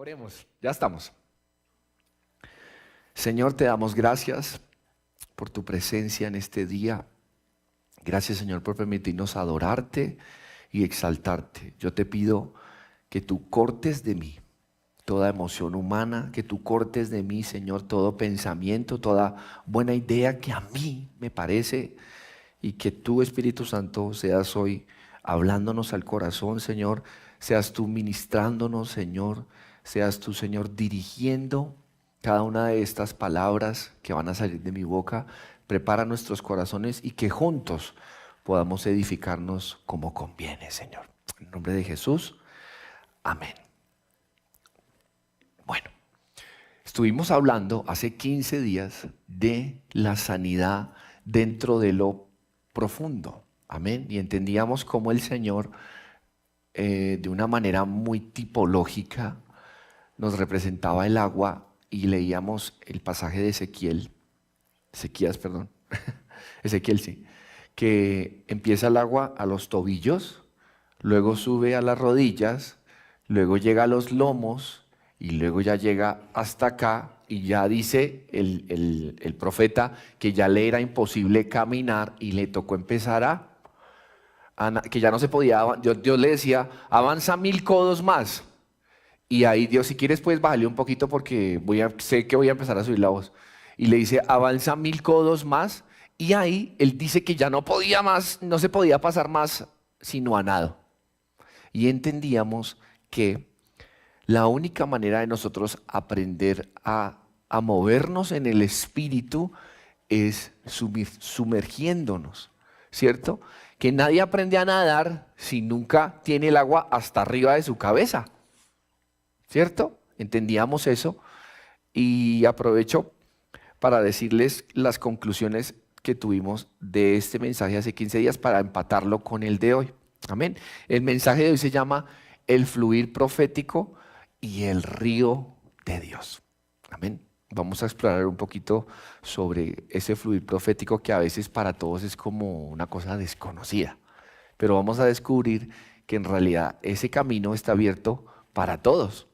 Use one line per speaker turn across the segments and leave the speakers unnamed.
Oremos, ya estamos. Señor, te damos gracias por tu presencia en este día. Gracias, Señor, por permitirnos adorarte y exaltarte. Yo te pido que tú cortes de mí toda emoción humana, que tú cortes de mí, Señor, todo pensamiento, toda buena idea que a mí me parece, y que tú, Espíritu Santo, seas hoy hablándonos al corazón, Señor, seas tú ministrándonos, Señor, seas tú, Señor, dirigiendo cada una de estas palabras que van a salir de mi boca. Prepara nuestros corazones y que juntos podamos edificarnos como conviene, Señor. En nombre de Jesús, amén. Bueno, estuvimos hablando hace 15 días de la sanidad dentro de lo profundo, amén, y entendíamos cómo el Señor de una manera muy tipológica nos representaba el agua, y leíamos el pasaje de Ezequías, perdón, Ezequiel, sí, que empieza el agua a los tobillos, luego sube a las rodillas, luego llega a los lomos y luego ya llega hasta acá. Y ya dice el profeta que ya le era imposible caminar y le tocó empezar que ya no se podía. Dios le decía, avanza 1000 codos más. Y ahí Dios, si quieres, pues bájale un poquito porque sé que voy a empezar a subir la voz. Y le dice, avanza 1000 codos más. Y ahí él dice que ya no podía más, no se podía pasar más sino a nado. Y entendíamos que la única manera de nosotros aprender a movernos en el Espíritu es sumergiéndonos, ¿cierto? Que nadie aprende a nadar si nunca tiene el agua hasta arriba de su cabeza, ¿cierto? Entendíamos eso, y aprovecho para decirles las conclusiones que tuvimos de este mensaje hace 15 días para empatarlo con el de hoy. Amén. El mensaje de hoy se llama el fluir profético y el río de Dios. Amén. Vamos a explorar un poquito sobre ese fluir profético que a veces para todos es como una cosa desconocida, pero vamos a descubrir que en realidad ese camino está abierto para todos,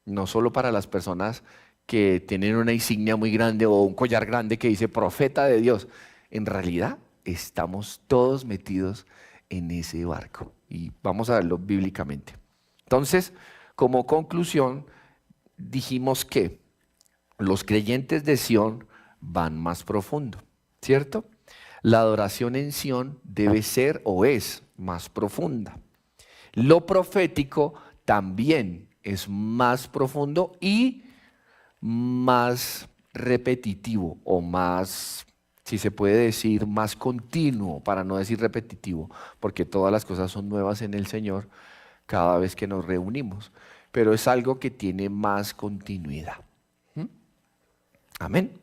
no solo para las personas que tienen una insignia muy grande o un collar grande que dice profeta de Dios. En realidad estamos todos metidos en ese barco y vamos a verlo bíblicamente. Entonces, como conclusión, dijimos que los creyentes de Sión van más profundo, ¿cierto? La adoración en Sión debe ser o es más profunda. Lo profético también es más profundo y más repetitivo, o más, si se puede decir, más continuo, para no decir repetitivo, porque todas las cosas son nuevas en el Señor cada vez que nos reunimos, pero es algo que tiene más continuidad. Amén.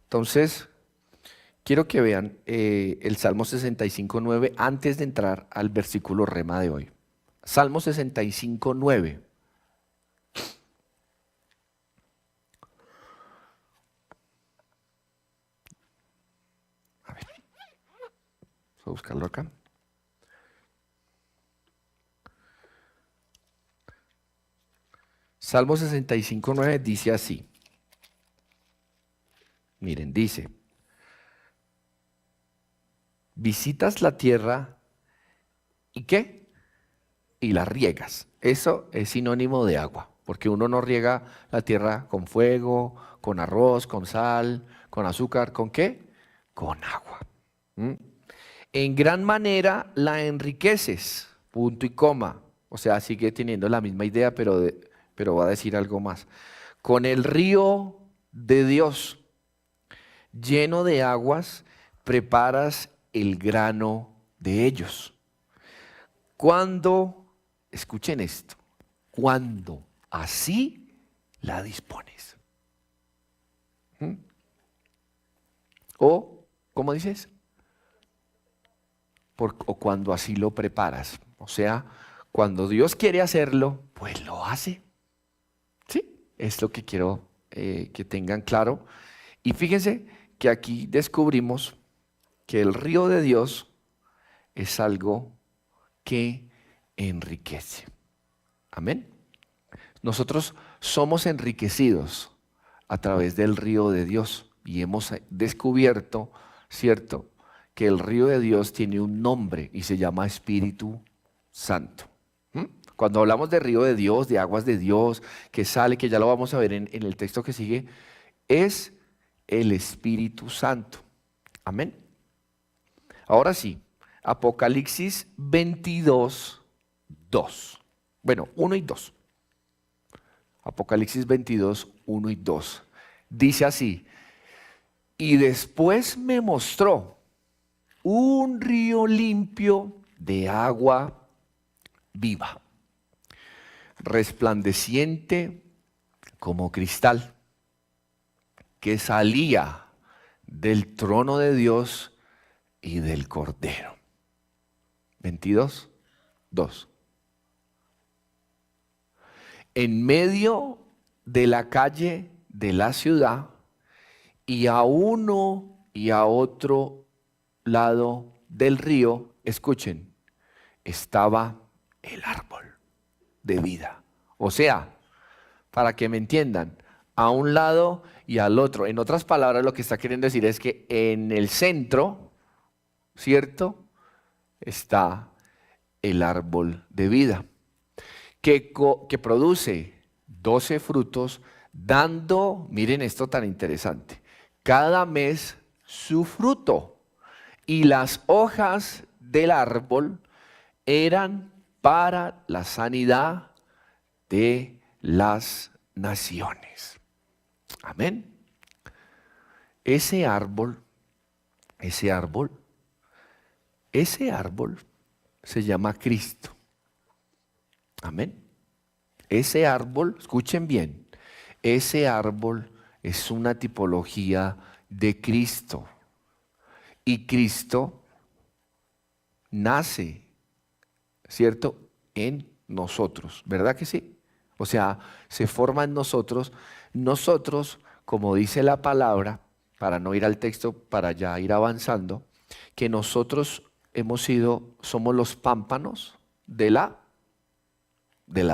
Entonces, quiero que vean el Salmo 65:9 antes de entrar al versículo rema de hoy. Salmo 65:9. A ver, voy a buscarlo acá. Salmo 65:9 dice así. Miren, dice: visitas la tierra y ¿qué? Y la riegas. Eso es sinónimo de agua, porque uno no riega la tierra con fuego, con arroz, con sal, con azúcar. ¿Con qué? Con agua. En gran manera la enriqueces, punto y coma. O sea, sigue teniendo la misma idea, pero va a decir algo más. Con el río de Dios, lleno de aguas, preparas el grano de ellos. Cuando, escuchen esto, cuando así la dispones. O, ¿cómo dices? O cuando así lo preparas. O sea, cuando Dios quiere hacerlo, pues lo hace. ¿Sí? Es lo que quiero que tengan claro. Y fíjense que aquí descubrimos que el río de Dios es algo que enriquece. Amén. Nosotros somos enriquecidos a través del río de Dios y hemos descubierto, ¿cierto?, que el río de Dios tiene un nombre y se llama Espíritu Santo. ¿Mm? Cuando hablamos de río de Dios, de aguas de Dios, que sale, que ya lo vamos a ver en el texto que sigue, es el Espíritu Santo. Amén. Ahora sí, Apocalipsis 22, 2. Bueno, 1 y 2. Apocalipsis 22, 1 y 2. Dice así: y después me mostró un río limpio de agua viva, resplandeciente como cristal, que salía del trono de Dios y del Cordero. 22, 2. En medio de la calle de la ciudad, y a uno y a otro lado del río, escuchen, estaba el árbol de vida. O sea, para que me entiendan, a un lado y al otro. En otras palabras, lo que está queriendo decir es que en el centro, ¿cierto?, está el árbol de vida, que produce 12 frutos, dando, miren esto tan interesante, cada mes su fruto. Y las hojas del árbol eran para la sanidad de las naciones. Amén. Ese árbol se llama Cristo. Amén. Ese árbol, escuchen bien, ese árbol es una tipología de Cristo. Y Cristo nace, ¿cierto?, en nosotros, ¿verdad que sí? O sea, se forma en nosotros. Nosotros, como dice la palabra, para no ir al texto, para ya ir avanzando, que nosotros somos los pámpanos de la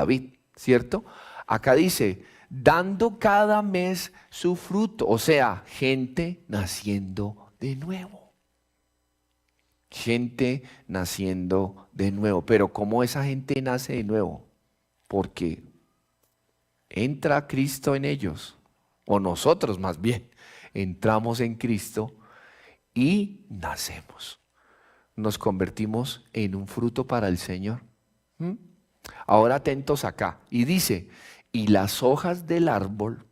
vid, ¿cierto? Acá dice, dando cada mes su fruto, o sea, gente naciendo de nuevo. Gente naciendo de nuevo. Pero ¿cómo esa gente nace de nuevo? Porque entra Cristo en ellos, o nosotros más bien, entramos en Cristo y nacemos. Nos convertimos en un fruto para el Señor. ¿Mm? Ahora atentos acá. Y dice, y las hojas del árbol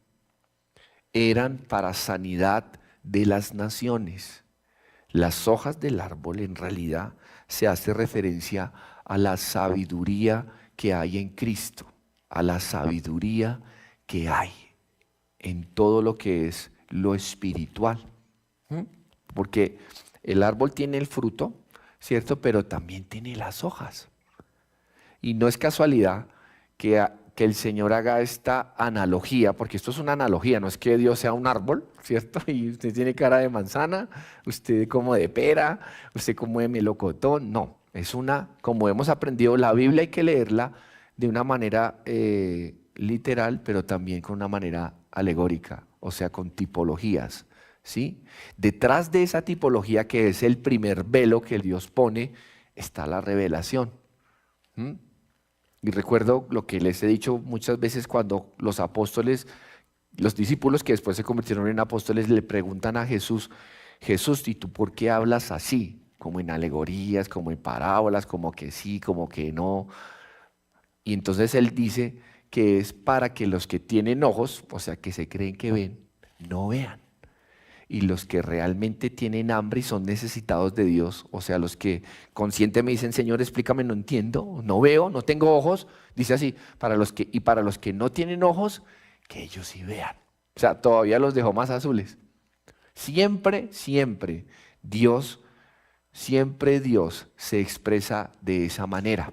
eran para sanidad de las naciones. Las hojas del árbol en realidad se hace referencia a la sabiduría que hay en Cristo, a la sabiduría que hay en todo lo que es lo espiritual. Porque el árbol tiene el fruto, ¿cierto? Pero también tiene las hojas. Y no es casualidad que el Señor haga esta analogía, porque esto es una analogía, no es que Dios sea un árbol, ¿cierto? Y usted tiene cara de manzana, usted como de pera, usted como de melocotón. No, es como hemos aprendido, la Biblia hay que leerla de una manera literal, pero también con una manera alegórica, o sea, con tipologías, ¿sí? Detrás de esa tipología, que es el primer velo que Dios pone, está la revelación. Y recuerdo lo que les he dicho muchas veces cuando los apóstoles, los discípulos que después se convirtieron en apóstoles, le preguntan a Jesús, Jesús, ¿y tú por qué hablas así? Como en alegorías, como en parábolas, como que sí, como que no. Y entonces él dice que es para que los que tienen ojos, o sea, que se creen que ven, no vean. Y los que realmente tienen hambre y son necesitados de Dios, o sea, los que conscientemente me dicen, Señor, explícame, no entiendo, no veo, no tengo ojos, dice así, para los que no tienen ojos, que ellos sí vean. O sea, todavía los dejó más azules. Siempre Dios se expresa de esa manera.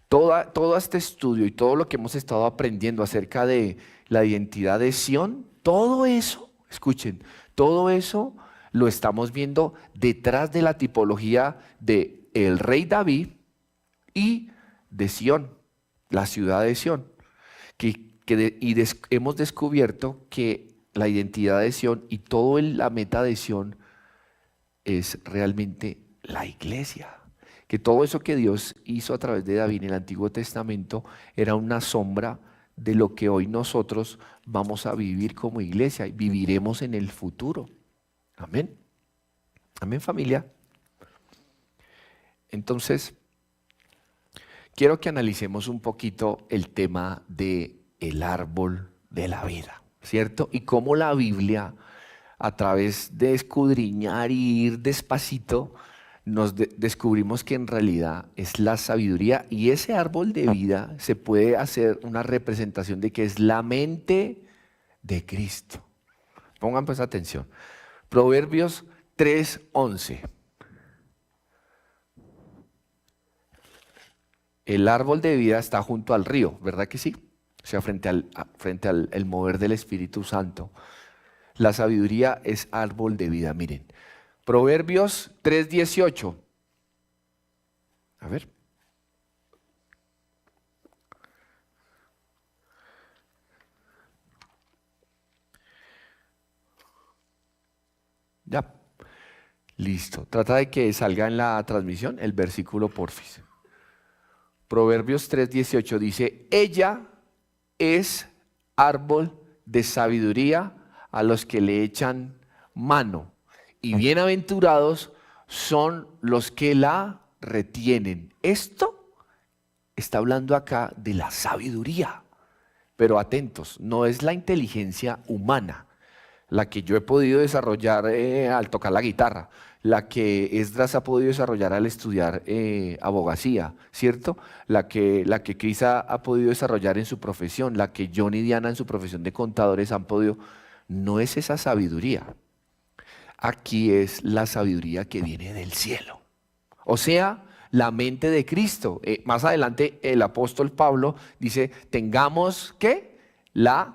Todo este estudio y todo lo que hemos estado aprendiendo acerca de la identidad de Sión, todo eso, escuchen, todo eso lo estamos viendo detrás de la tipología de el rey David y de Sión, la ciudad de Sión, que hemos descubierto que la identidad de Sión y toda la meta de Sión es realmente la iglesia. Que todo eso que Dios hizo a través de David en el Antiguo Testamento era una sombra de lo que hoy nosotros vamos a vivir como iglesia y viviremos en el futuro. Amén. Amén, familia. Entonces, quiero que analicemos un poquito el tema del árbol de la vida, ¿cierto? Y cómo la Biblia, a través de escudriñar y ir despacito, descubrimos que en realidad es la sabiduría, y ese árbol de vida se puede hacer una representación de que es la mente de Cristo. Pongan pues atención. Proverbios 3:11. El árbol de vida está junto al río, ¿verdad que sí? O sea, frente al el mover del Espíritu Santo. La sabiduría es árbol de vida, miren. Proverbios 3:18. A ver. Ya. Listo. Trata de que salga en la transmisión el versículo porfis. Proverbios 3:18 dice, ella es árbol de sabiduría a los que le echan mano, y bienaventurados son los que la retienen. Esto está hablando acá de la sabiduría, pero atentos, no es la inteligencia humana, la que yo he podido desarrollar al tocar la guitarra, la que Esdras ha podido desarrollar al estudiar abogacía, ¿cierto? La que Cris ha podido desarrollar en su profesión, la que John y Diana en su profesión de contadores han podido. No es esa sabiduría. Aquí es la sabiduría que viene del cielo. O sea, la mente de Cristo. Más adelante el apóstol Pablo dice, tengamos, ¿qué? La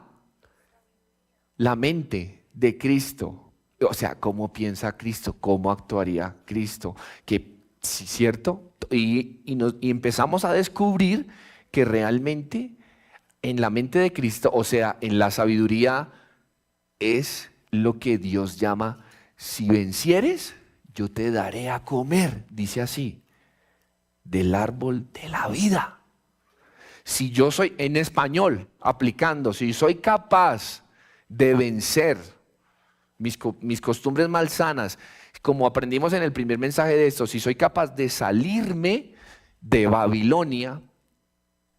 mente de Cristo. O sea, ¿cómo piensa Cristo? ¿Cómo actuaría Cristo? Que, sí, ¿cierto? Y empezamos a descubrir que realmente en la mente de Cristo, o sea, en la sabiduría, es lo que Dios llama, si vencieres, yo te daré a comer, dice así, del árbol de la vida. Si yo soy, en español, aplicando, si soy capaz de vencer mis costumbres malsanas, como aprendimos en el primer mensaje de esto, si soy capaz de salirme de Babilonia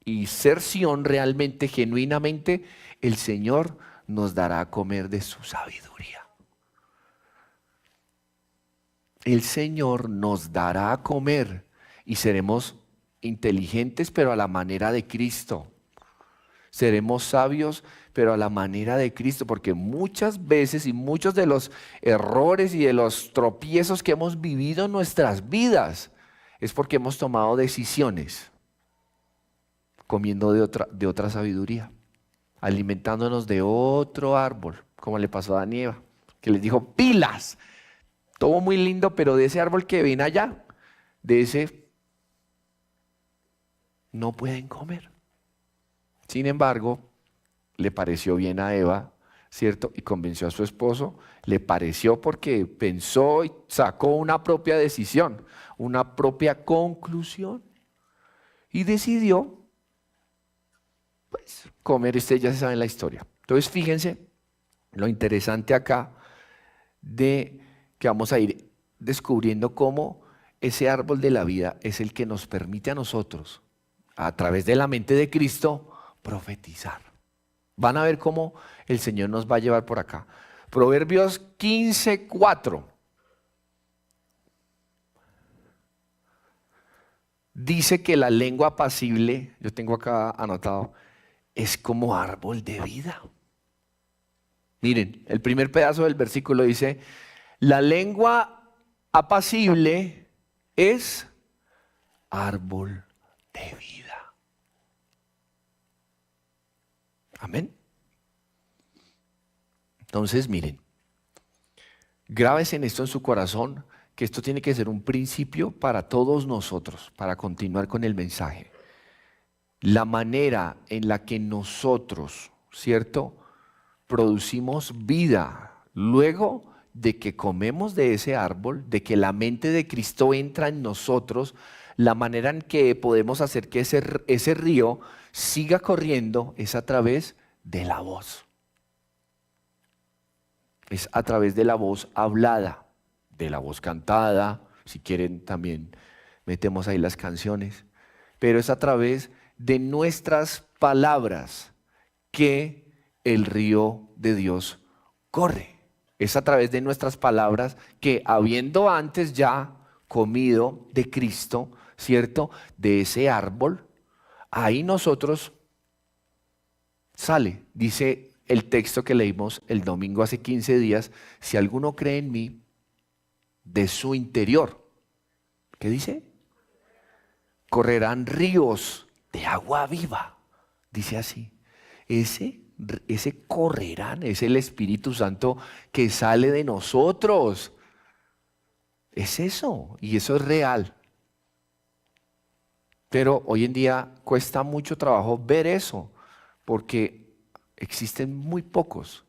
y ser Sión realmente, genuinamente, el Señor nos dará a comer de su sabiduría. El Señor nos dará a comer y seremos inteligentes, pero a la manera de Cristo. Seremos sabios, pero a la manera de Cristo, porque muchas veces y muchos de los errores y de los tropiezos que hemos vivido en nuestras vidas es porque hemos tomado decisiones comiendo de otra sabiduría, alimentándonos de otro árbol, como le pasó a Adán y Eva, que les dijo, pilas, todo muy lindo, pero de ese árbol que ven allá, de ese no pueden comer. Sin embargo, le pareció bien a Eva, ¿cierto? Y convenció a su esposo. Le pareció porque pensó y sacó una propia decisión, una propia conclusión. Y decidió, pues, comer. Ustedes ya se saben la historia. Entonces, fíjense lo interesante acá de que vamos a ir descubriendo cómo ese árbol de la vida es el que nos permite a nosotros, a través de la mente de Cristo, profetizar. Van a ver cómo el Señor nos va a llevar por acá. Proverbios 15:4. Dice que la lengua apacible, yo tengo acá anotado, es como árbol de vida. Miren, el primer pedazo del versículo dice, la lengua apacible es árbol de vida. Amén. Entonces, miren, grábense en esto en su corazón, que esto tiene que ser un principio para todos nosotros, para continuar con el mensaje. la manera en la que nosotros, ¿cierto?, producimos vida luego de que comemos de ese árbol, de que la mente de Cristo entra en nosotros, la manera en que podemos hacer que ese río siga corriendo es a través de la voz. Es a través de la voz hablada, de la voz cantada, si quieren también metemos ahí las canciones, pero es a través de nuestras palabras que el río de Dios corre. Es a través de nuestras palabras que, habiendo antes ya comido de Cristo, ¿cierto?, de ese árbol, ahí nosotros sale, dice el texto que leímos el domingo hace 15 días, si alguno cree en mí, de su interior, ¿qué dice? Correrán ríos de agua viva, dice así. Ese correrán es el Espíritu Santo que sale de nosotros. Es eso, y eso es real. Pero hoy en día cuesta mucho trabajo ver eso, porque existen muy pocos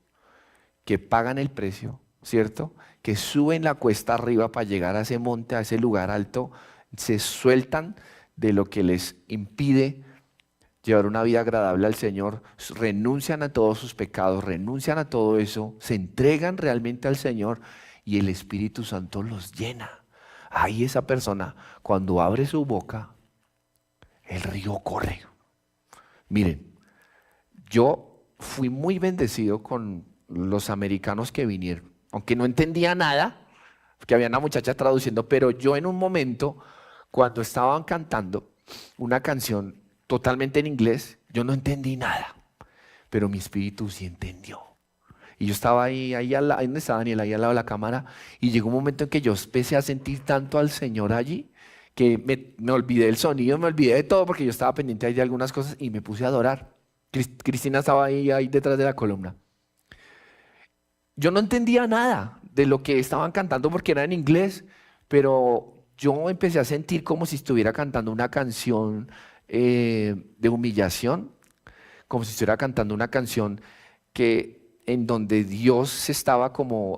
que pagan el precio, ¿cierto?, que suben la cuesta arriba para llegar a ese monte, a ese lugar alto, se sueltan de lo que les impide llevar una vida agradable al Señor, renuncian a todos sus pecados, renuncian a todo eso, se entregan realmente al Señor y el Espíritu Santo los llena. Ahí esa persona, cuando abre su boca, el río corre. Miren, yo fui muy bendecido con los americanos que vinieron, aunque no entendía nada, porque había una muchacha traduciendo, pero yo en un momento, cuando estaban cantando una canción totalmente en inglés, yo no entendí nada, pero mi espíritu sí entendió. Y yo estaba ahí donde estaba Daniel, ahí al lado de la cámara, y llegó un momento en que yo empecé a sentir tanto al Señor allí, que me olvidé del sonido, me olvidé de todo, porque yo estaba pendiente ahí de algunas cosas y me puse a adorar. Cristina estaba ahí detrás de la columna. Yo no entendía nada de lo que estaban cantando porque era en inglés, pero yo empecé a sentir como si estuviera cantando una canción de humillación, como si estuviera cantando una canción en donde Dios se estaba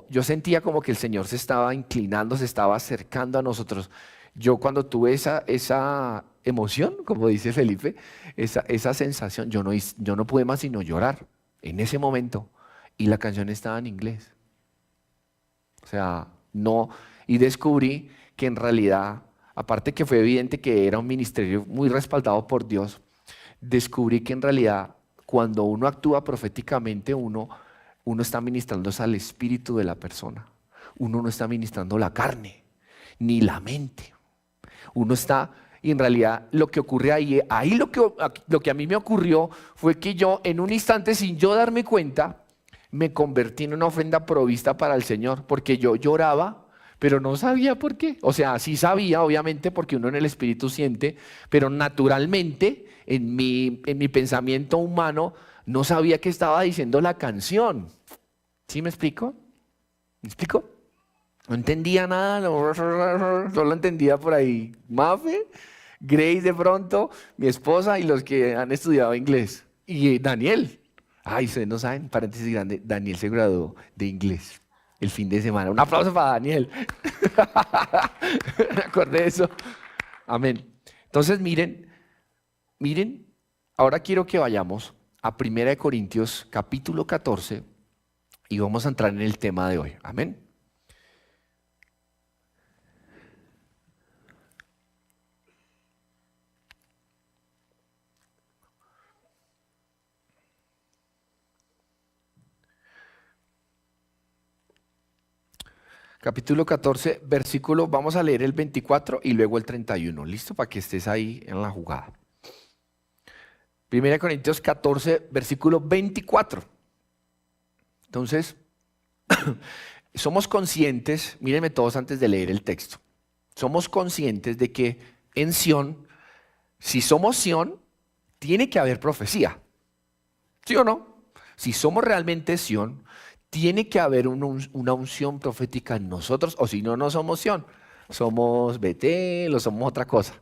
yo sentía como que el Señor se estaba inclinando, se estaba acercando a nosotros. Yo cuando tuve esa emoción, como dice Felipe, esa sensación, yo no pude más sino llorar en ese momento. Y la canción estaba en inglés. O sea, no. Y descubrí que en realidad, aparte que fue evidente que era un ministerio muy respaldado por Dios, descubrí que en realidad cuando uno actúa proféticamente, uno está ministrando al espíritu de la persona. Uno no está ministrando la carne, ni la mente. Uno está, y en realidad lo que ocurre ahí lo que a mí me ocurrió fue que yo en un instante, sin yo darme cuenta, me convertí en una ofrenda provista para el Señor, porque yo lloraba, pero no sabía por qué. O sea, sí sabía, obviamente, porque uno en el espíritu siente, pero naturalmente, en mi pensamiento humano, no sabía qué estaba diciendo la canción. ¿Sí me explico? ¿Me explico? No entendía nada, solo entendía por ahí Mafe, Grace de pronto, mi esposa y los que han estudiado inglés. Y Daniel. Ay, ustedes no saben, paréntesis grande, Daniel se graduó de inglés el fin de semana. Un aplauso para Daniel. Me acordé de eso. Amén. Entonces miren, ahora quiero que vayamos a 1 Corintios capítulo 14 y vamos a entrar en el tema de hoy. Amén. Capítulo 14, versículo, vamos a leer el 24 y luego el 31. ¿Listo? Para que estés ahí en la jugada. 1 Corintios 14, versículo 24. Entonces, somos conscientes, mírenme todos antes de leer el texto, somos conscientes de que en Sión, si somos Sión, tiene que haber profecía. ¿Sí o no? Si somos realmente Sión, tiene que haber una unción profética en nosotros, o si no, no somos Sión. Somos Betel o somos otra cosa.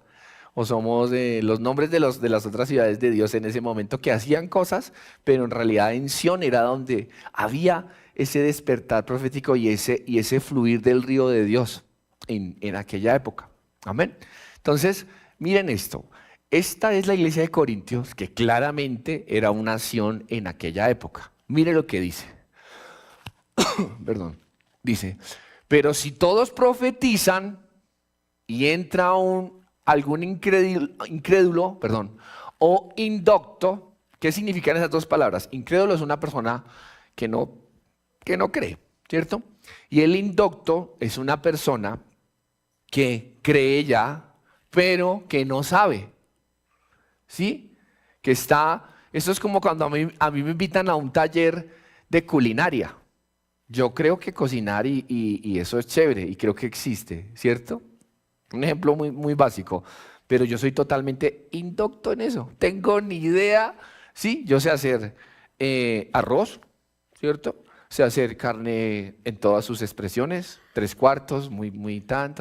o somos los nombres de las otras ciudades de Dios en ese momento que hacían cosas, pero en realidad en Sión era donde había ese despertar profético y ese fluir del río de Dios en aquella época. Amén. Entonces, miren esto. Esta es la iglesia de Corintios, que claramente era una nación en aquella época. Mire lo que dice. Perdón. Dice, pero si todos profetizan y entra algún incrédulo, perdón, o indocto, ¿qué significan esas dos palabras? Incrédulo es una persona que no cree, ¿cierto? Y el indocto es una persona que cree ya, pero que no sabe, ¿sí? Esto es como cuando a mí me invitan a un taller de culinaria. Yo creo que cocinar y eso es chévere y creo que existe, ¿cierto? Un ejemplo muy básico, pero yo soy totalmente indocto en eso. Tengo ni idea, sí, yo sé hacer arroz, ¿cierto? Sé hacer carne en todas sus expresiones, tres cuartos, muy tan.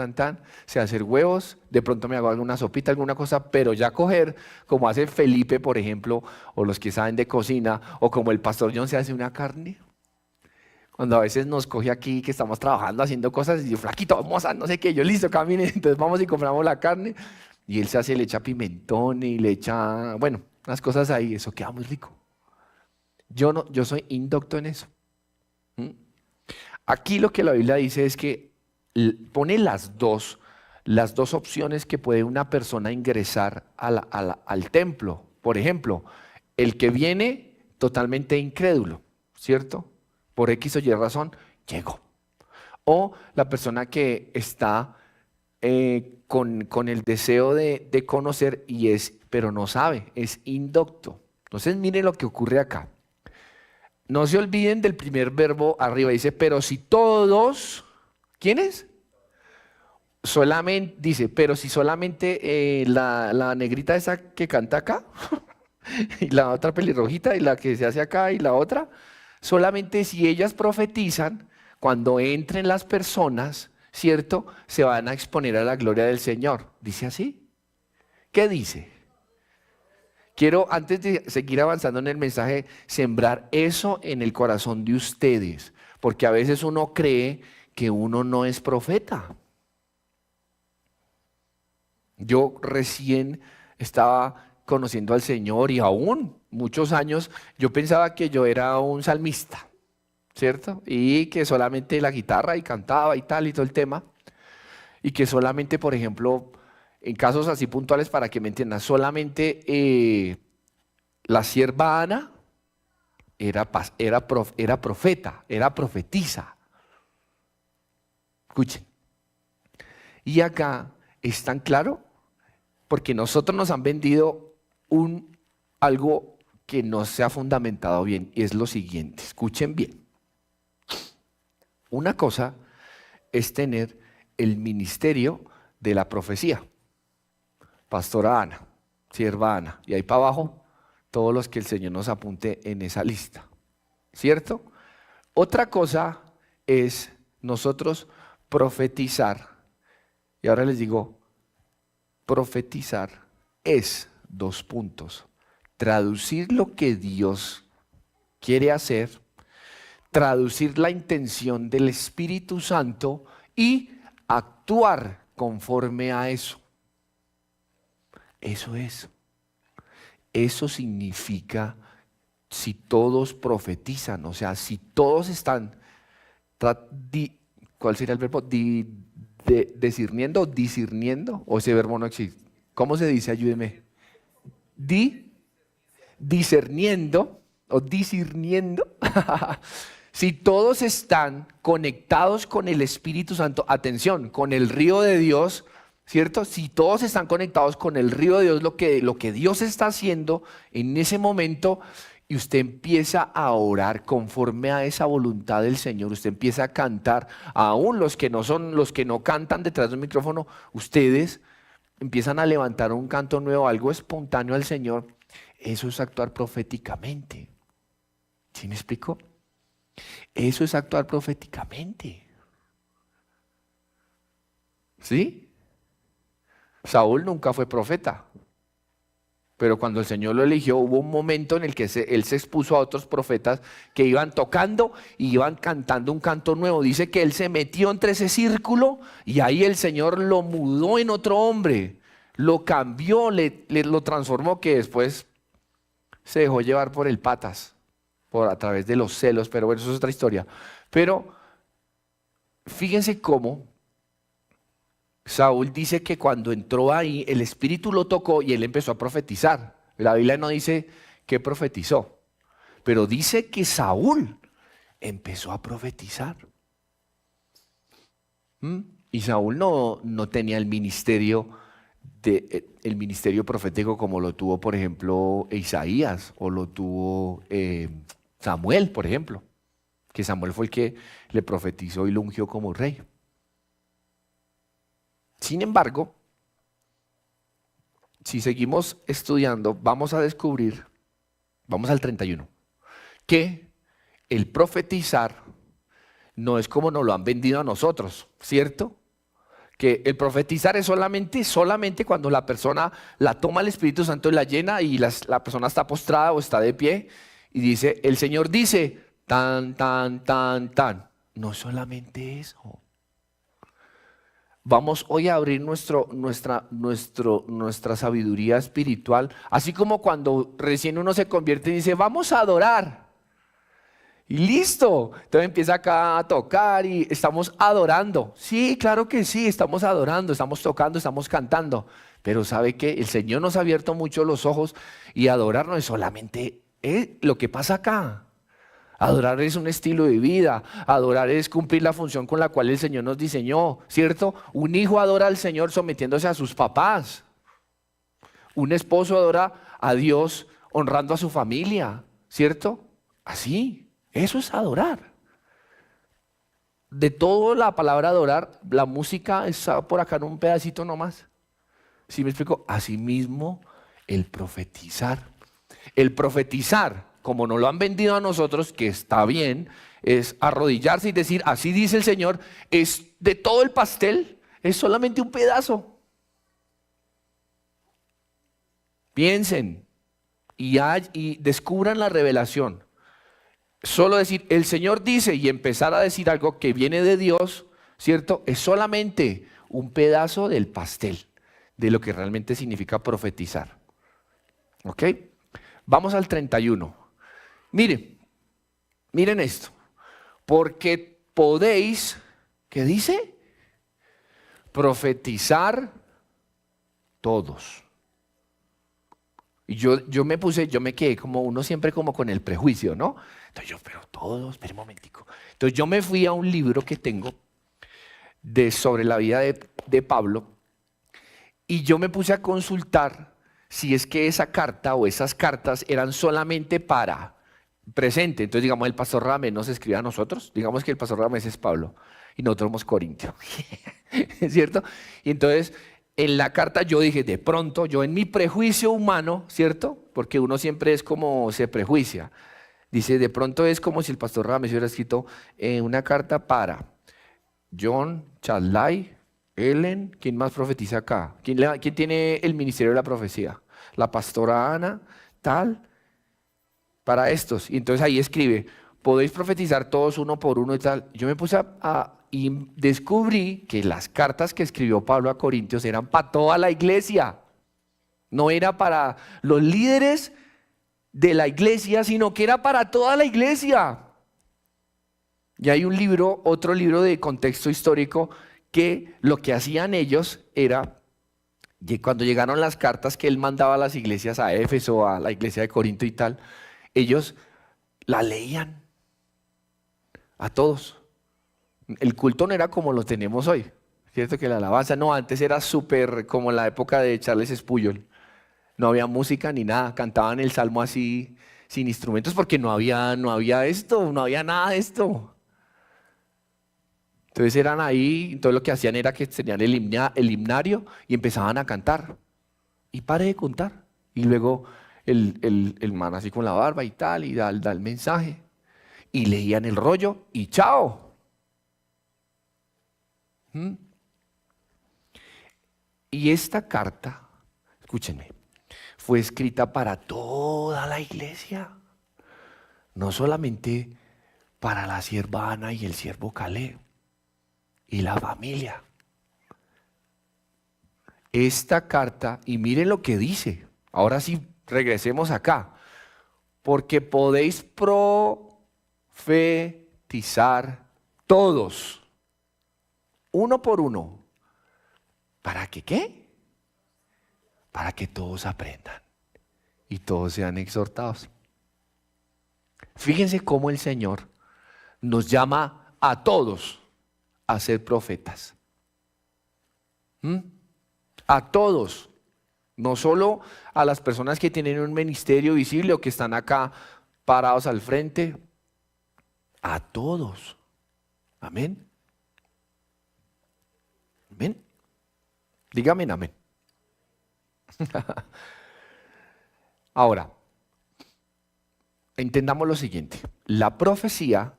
Sé hacer huevos, de pronto me hago alguna sopita, alguna cosa, pero ya coger, como hace Felipe, por ejemplo, o los que saben de cocina, o como el pastor John se hace una carne. Cuando a veces nos coge aquí que estamos trabajando, haciendo cosas, y yo, flaquito, vamos a no sé qué, yo listo, camine, entonces vamos y compramos la carne, y él se hace, le echa pimentón y le echa, bueno, unas cosas ahí, eso queda muy rico. Yo no, yo soy indocto en eso. ¿Mm? Aquí lo que la Biblia dice es que pone las dos opciones que puede una persona ingresar al templo. Por ejemplo, el que viene totalmente incrédulo, ¿cierto? Por X o Y razón, llegó. O la persona que está con el deseo de conocer pero no sabe, es indocto. Entonces, miren lo que ocurre acá. No se olviden del primer verbo arriba, dice, pero si todos, ¿quiénes? Solamente, dice, pero si solamente la negrita esa que canta acá, y la otra pelirrojita, y la que se hace acá, y la otra, solamente si ellas profetizan, cuando entren las personas, ¿cierto? Se van a exponer a la gloria del Señor. ¿Dice así? ¿Qué dice? Quiero, antes de seguir avanzando en el mensaje, sembrar eso en el corazón de ustedes, porque a veces uno cree que uno no es profeta. Yo recién estaba conociendo al Señor y aún muchos años yo pensaba que yo era un salmista, ¿cierto? Y que solamente la guitarra y cantaba y tal y todo el tema, y que solamente, por ejemplo, en casos así puntuales para que me entiendan, solamente la sierva Ana era profeta, era profetisa. Escuchen. Y acá es tan claro porque nosotros nos han vendido algo que no se ha fundamentado bien y es lo siguiente, escuchen bien. Una cosa es tener el ministerio de la profecía, pastora Ana, sierva Ana, y ahí para abajo todos los que el Señor nos apunte en esa lista, ¿cierto? Otra cosa es nosotros profetizar, y ahora les digo, profetizar es, dos puntos, traducir lo que Dios quiere hacer, traducir la intención del Espíritu Santo y actuar conforme a eso. Eso es. Eso significa si todos profetizan, o sea, si todos están, ¿cuál sería el verbo? Discerniendo, o ese verbo no existe. ¿Cómo se dice? Ayúdeme. Discerniendo o discerniendo. Si todos están conectados con el Espíritu Santo, atención, con el río de Dios, ¿cierto? Si todos están conectados con el río de Dios, lo que Dios está haciendo en ese momento, y usted empieza a orar conforme a esa voluntad del Señor, usted empieza a cantar, aún los que no son, los que no cantan detrás del micrófono, ustedes empiezan a levantar un canto nuevo, algo espontáneo al Señor. Eso es actuar proféticamente. ¿Sí me explico? Eso es actuar proféticamente. ¿Sí? Saúl nunca fue profeta, pero cuando el Señor lo eligió hubo un momento en el que él se expuso a otros profetas que iban tocando y iban cantando un canto nuevo. Dice que él se metió entre ese círculo y ahí el Señor lo mudó en otro hombre, lo cambió, lo transformó, que después se dejó llevar por el patas, a través de los celos, pero bueno, eso es otra historia. Pero fíjense cómo Saúl dice que cuando entró ahí, el Espíritu lo tocó y él empezó a profetizar. La Biblia no dice que profetizó, pero dice que Saúl empezó a profetizar. Y Saúl no tenía el ministerio, el ministerio profético como lo tuvo, por ejemplo, Isaías o lo tuvo Samuel, por ejemplo, que Samuel fue el que le profetizó y lo ungió como rey. Sin embargo, si seguimos estudiando, vamos a descubrir, vamos al 31, que el profetizar no es como nos lo han vendido a nosotros, ¿cierto? Que el profetizar es solamente cuando la persona la toma el Espíritu Santo y la llena y la persona está postrada o está de pie y dice, el Señor dice, tan, tan, tan, tan. No solamente eso. Vamos hoy a abrir nuestra sabiduría espiritual, así como cuando recién uno se convierte y dice, vamos a adorar. Y listo, entonces empieza acá a tocar y estamos adorando. Sí, claro que sí, estamos adorando, estamos tocando, estamos cantando. Pero ¿sabe qué? El Señor nos ha abierto mucho los ojos y adorar no es solamente lo que pasa acá. Adorar es un estilo de vida, adorar es cumplir la función con la cual el Señor nos diseñó, ¿cierto? Un hijo adora al Señor sometiéndose a sus papás. Un esposo adora a Dios honrando a su familia, ¿cierto? Así, eso es adorar. De toda la palabra adorar, la música está por acá en un pedacito nomás. ¿Sí me explico? Asimismo, el profetizar. El profetizar, como nos lo han vendido a nosotros, que está bien, es arrodillarse y decir, así dice el Señor, es de todo el pastel, es solamente un pedazo. Piensen y descubran la revelación. Solo decir, el Señor dice y empezar a decir algo que viene de Dios, ¿cierto? Es solamente un pedazo del pastel, de lo que realmente significa profetizar. ¿Ok? Vamos al 31. Miren esto. Porque podéis, ¿qué dice? Profetizar todos. Y yo me quedé como uno siempre como con el prejuicio, ¿no? Entonces pero todos, espera un momentico. Entonces yo me fui a un libro que tengo sobre la vida de Pablo y yo me puse a consultar si es que esa carta o esas cartas eran solamente para presente. Entonces, digamos, el pastor Ramés nos escribe a nosotros. Digamos que el pastor Ramés es Pablo y nosotros somos Corintios. ¿Es cierto? Y entonces, en la carta yo dije, de pronto, yo en mi prejuicio humano, ¿cierto? Porque uno siempre es como se prejuicia. Dice, de pronto es como si el pastor Ramés hubiera escrito una carta para John, Charlay, Ellen, ¿quién más profetiza acá? ¿Quién tiene el ministerio de la profecía? La pastora Ana, tal, para estos. Y entonces ahí escribe, podéis profetizar todos uno por uno y tal. Yo me puse y descubrí que las cartas que escribió Pablo a Corintios eran para toda la iglesia. No era para los líderes de la iglesia, sino que era para toda la iglesia. Y hay otro libro de contexto histórico, que lo que hacían ellos era, cuando llegaron las cartas que él mandaba a las iglesias, a Éfeso, a la iglesia de Corinto y tal, ellos la leían a todos. El culto no era como lo tenemos hoy, ¿cierto? Que la alabanza, no, antes era súper como en la época de Charles Spurgeon. No había música ni nada, cantaban el salmo así, sin instrumentos, porque no había esto, no había nada de esto. Entonces eran ahí, todo lo que hacían era que tenían el himnario y empezaban a cantar. Y pare de contar. Y luego el man así con la barba y tal, y da el mensaje. Y leían el rollo y chao. Y esta carta, escúchenme, fue escrita para toda la iglesia, no solamente para la sierva Ana y el siervo Caleb y la familia. Esta carta, y miren lo que dice, ahora sí regresemos acá, porque podéis profetizar todos, uno por uno. ¿Para que qué? Para que todos aprendan y todos sean exhortados. Fíjense cómo el Señor nos llama a todos a ser profetas. A todos, no solo a las personas que tienen un ministerio visible o que están acá parados al frente, a todos. Amén. Amén. Dígame amén. Ahora, entendamos lo siguiente. La profecía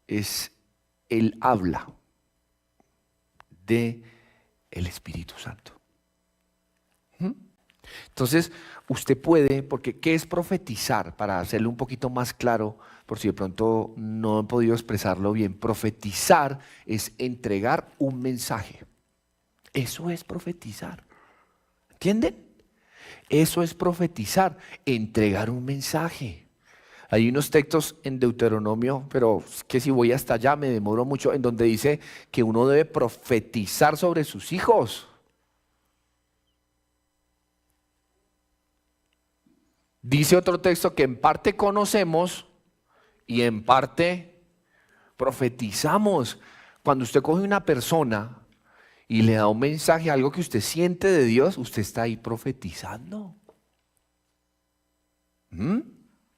es el habla de el Espíritu Santo. Entonces, usted puede, porque ¿qué es profetizar? Para hacerlo un poquito más claro, por si de pronto no he podido expresarlo bien. Profetizar es entregar un mensaje. Eso es profetizar. ¿Entienden? Eso es profetizar, entregar un mensaje. Hay unos textos en Deuteronomio, pero es que si voy hasta allá me demoro mucho, en donde dice que uno debe profetizar sobre sus hijos. Dice otro texto que en parte conocemos y en parte profetizamos. Cuando usted coge una persona y le da un mensaje, algo que usted siente de Dios, usted está ahí profetizando.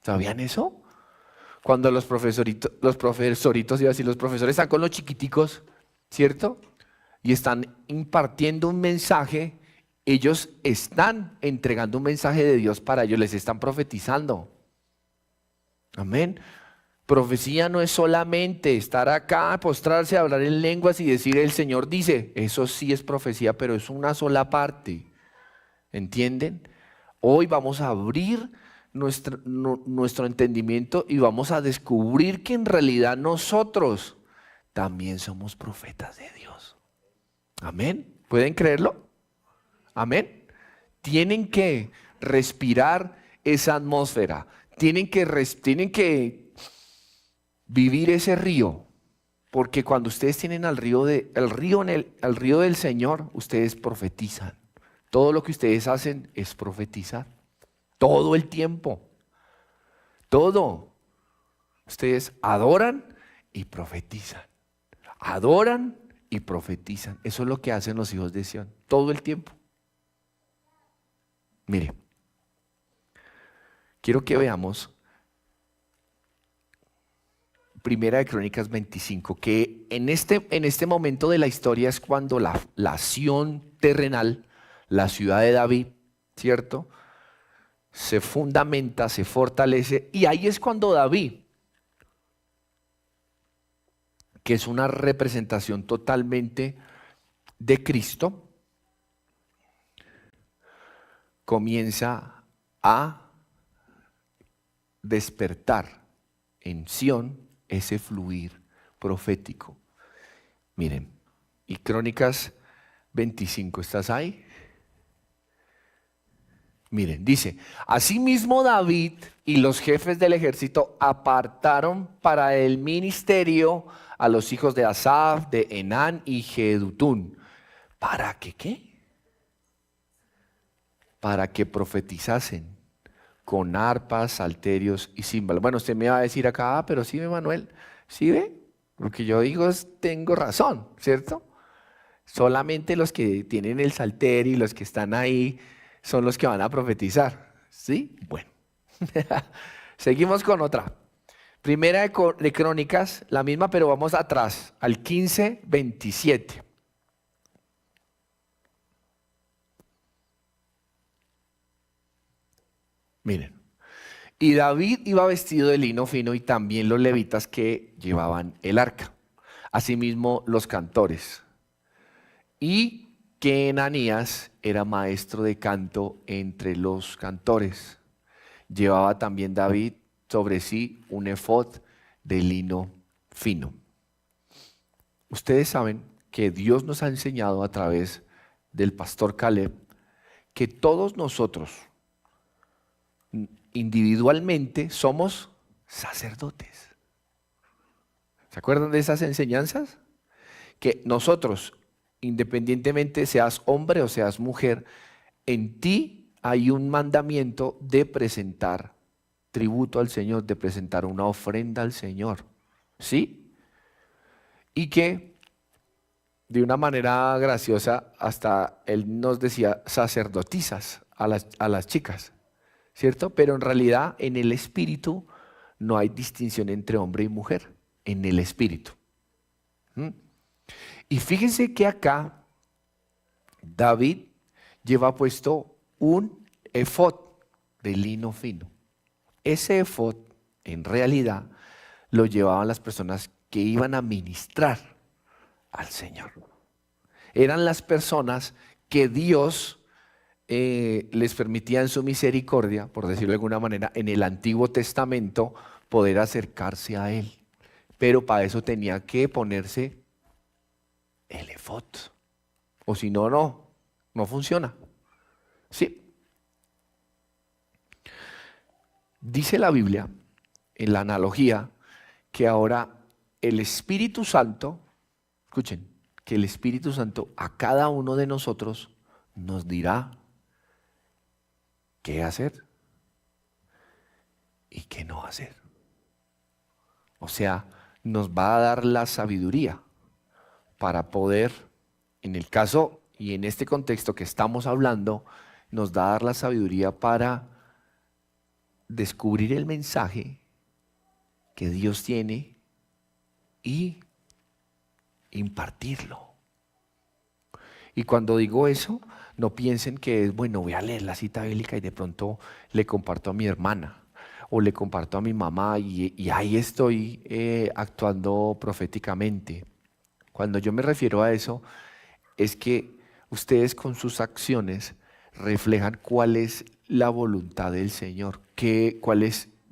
¿Sabían eso? Cuando los profesoritos, iba a decir, los profesores están con los chiquiticos, ¿cierto? Y están impartiendo un mensaje, ellos están entregando un mensaje de Dios para ellos, les están profetizando. Amén. Profecía no es solamente estar acá, postrarse, hablar en lenguas y decir el Señor dice. Eso sí es profecía, pero es una sola parte. ¿Entienden? Hoy vamos a abrir nuestro entendimiento y vamos a descubrir que en realidad nosotros también somos profetas de Dios. Amén. ¿Pueden creerlo? Amén. Tienen que respirar esa atmósfera. Tienen que vivir ese río. Porque cuando ustedes tienen al río del Señor, ustedes profetizan. Todo lo que ustedes hacen es profetizar. Todo el tiempo. Todo. Ustedes adoran y profetizan. Adoran y profetizan. Eso es lo que hacen los hijos de Sión. Todo el tiempo. Mire. Quiero que veamos Primera de Crónicas 25, que en este momento de la historia es cuando la Sión terrenal, la ciudad de David, ¿cierto?, se fundamenta, se fortalece, y ahí es cuando David, que es una representación totalmente de Cristo, comienza a despertar en Sión ese fluir profético. Miren, y Crónicas 25, ¿estás ahí? Miren, dice, asimismo David y los jefes del ejército apartaron para el ministerio a los hijos de Asaf, de Enán y Jedutún. ¿Para que qué? Para que profetizasen con arpas, salterios y címbalos. Bueno, usted me va a decir acá, pero sí, Manuel, ¿sí ve? Lo que yo digo tengo razón, ¿cierto? Solamente los que tienen el salterio y los que están ahí son los que van a profetizar, ¿sí? Bueno, seguimos con otra. Primera de Crónicas, la misma, pero vamos atrás, al 15:27. Miren, y David iba vestido de lino fino y también los levitas que llevaban el arca, asimismo los cantores. Y que Ananías era maestro de canto entre los cantores. Llevaba también David sobre sí un efod de lino fino. Ustedes saben que Dios nos ha enseñado a través del pastor Caleb que todos nosotros individualmente somos sacerdotes. ¿Se acuerdan de esas enseñanzas? Que nosotros, independientemente seas hombre o seas mujer, en ti hay un mandamiento de presentar tributo al Señor, de presentar una ofrenda al Señor. ¿Sí? Y que de una manera graciosa, hasta él nos decía sacerdotisas a las chicas, ¿cierto? Pero en realidad en el espíritu no hay distinción entre hombre y mujer, en el espíritu. ¿Mm? Y fíjense que acá David lleva puesto un efod de lino fino. Ese efod, en realidad, lo llevaban las personas que iban a ministrar al Señor. Eran las personas que Dios les permitía en su misericordia, por decirlo de alguna manera, en el Antiguo Testamento, poder acercarse a Él. Pero para eso tenía que ponerse el efod. O si no, no funciona. Sí. Dice la Biblia, en la analogía, que ahora el Espíritu Santo, escuchen, que el Espíritu Santo a cada uno de nosotros nos dirá qué hacer y qué no hacer. O sea, nos va a dar la sabiduría para poder, en el caso y en este contexto que estamos hablando, nos va a dar la sabiduría para descubrir el mensaje que Dios tiene y impartirlo. Y cuando digo eso, no piensen que es, bueno, voy a leer la cita bíblica y de pronto le comparto a mi hermana o le comparto a mi mamá y ahí estoy actuando proféticamente. Cuando yo me refiero a eso, es que ustedes con sus acciones reflejan cuál es la voluntad del Señor, qué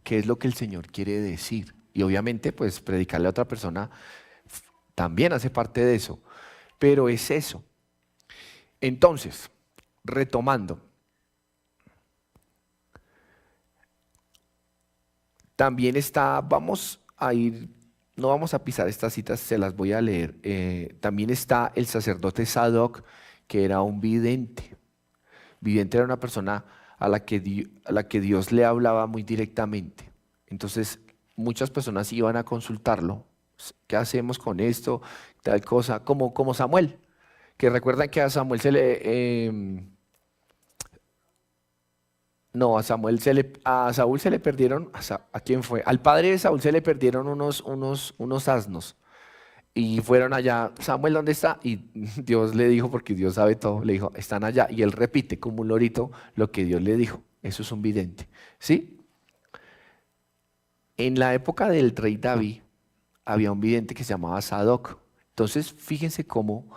es lo que el Señor quiere decir. Y obviamente, pues predicarle a otra persona también hace parte de eso, pero es eso. Entonces, retomando, también está, vamos a ir, no vamos a pisar estas citas, se las voy a leer. También está el sacerdote Sadoc, que era un vidente. Vidente era una persona a la que Dios le hablaba muy directamente. Entonces, muchas personas iban a consultarlo. ¿Qué hacemos con esto? Tal cosa, como Samuel. Que recuerdan que a Samuel a Saúl se le perdieron, ¿a quién fue? Al padre de Saúl se le perdieron unos asnos. Y fueron allá, Samuel, ¿dónde está? Y Dios le dijo, porque Dios sabe todo, le dijo, están allá. Y él repite como un lorito lo que Dios le dijo. Eso es un vidente. ¿Sí? En la época del rey David había un vidente que se llamaba Sadoc. Entonces, fíjense cómo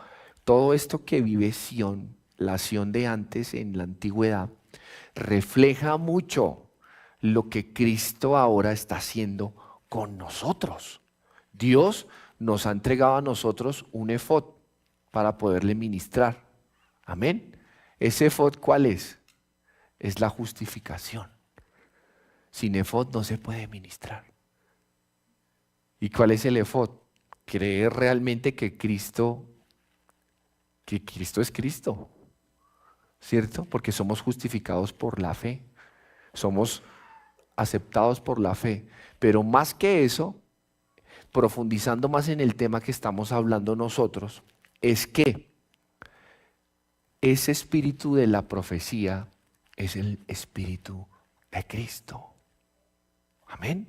todo esto que vive Sión, la Sión de antes en la antigüedad, refleja mucho lo que Cristo ahora está haciendo con nosotros. Dios nos ha entregado a nosotros un efod para poderle ministrar. Amén. ¿Ese efod cuál es? Es la justificación. Sin efod no se puede ministrar. ¿Y cuál es el efod? Creer realmente que Cristo es Cristo, ¿cierto? Porque somos justificados por la fe, somos aceptados por la fe, pero más que eso, profundizando más en el tema que estamos hablando nosotros, es que ese espíritu de la profecía es el espíritu de Cristo. Amén.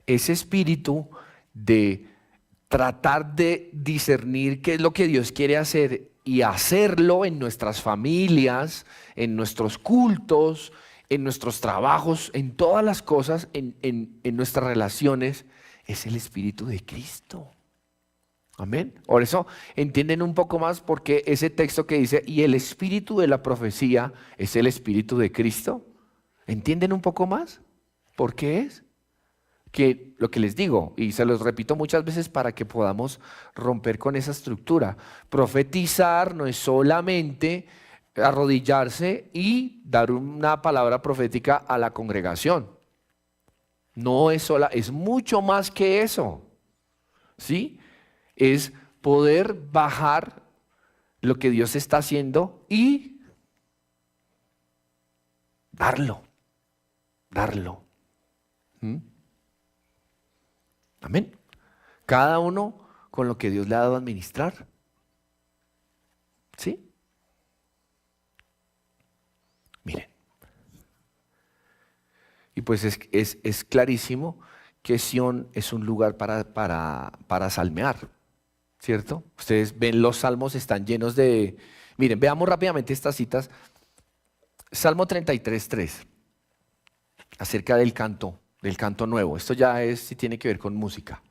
Ese espíritu de tratar de discernir qué es lo que Dios quiere hacer y hacerlo en nuestras familias, en nuestros cultos, en nuestros trabajos, en todas las cosas, en nuestras relaciones, es el Espíritu de Cristo. Amén. Por eso entienden un poco más porque ese texto que dice, y el espíritu de la profecía es el espíritu de Cristo. ¿Entienden un poco más? ¿Por qué es? Que lo que les digo, y se los repito muchas veces para que podamos romper con esa estructura. Profetizar no es solamente arrodillarse y dar una palabra profética a la congregación. No es sola, es mucho más que eso. ¿Sí? Es poder bajar lo que Dios está haciendo y darlo. ¿Mm? Amén. Cada uno con lo que Dios le ha dado a administrar. ¿Sí? Miren. Y pues es clarísimo que Sión es un lugar para salmear, ¿cierto? Ustedes ven los salmos, están llenos de... Miren, veamos rápidamente estas citas. Salmo 33:3, acerca del canto nuevo. Esto ya sí tiene que ver con música.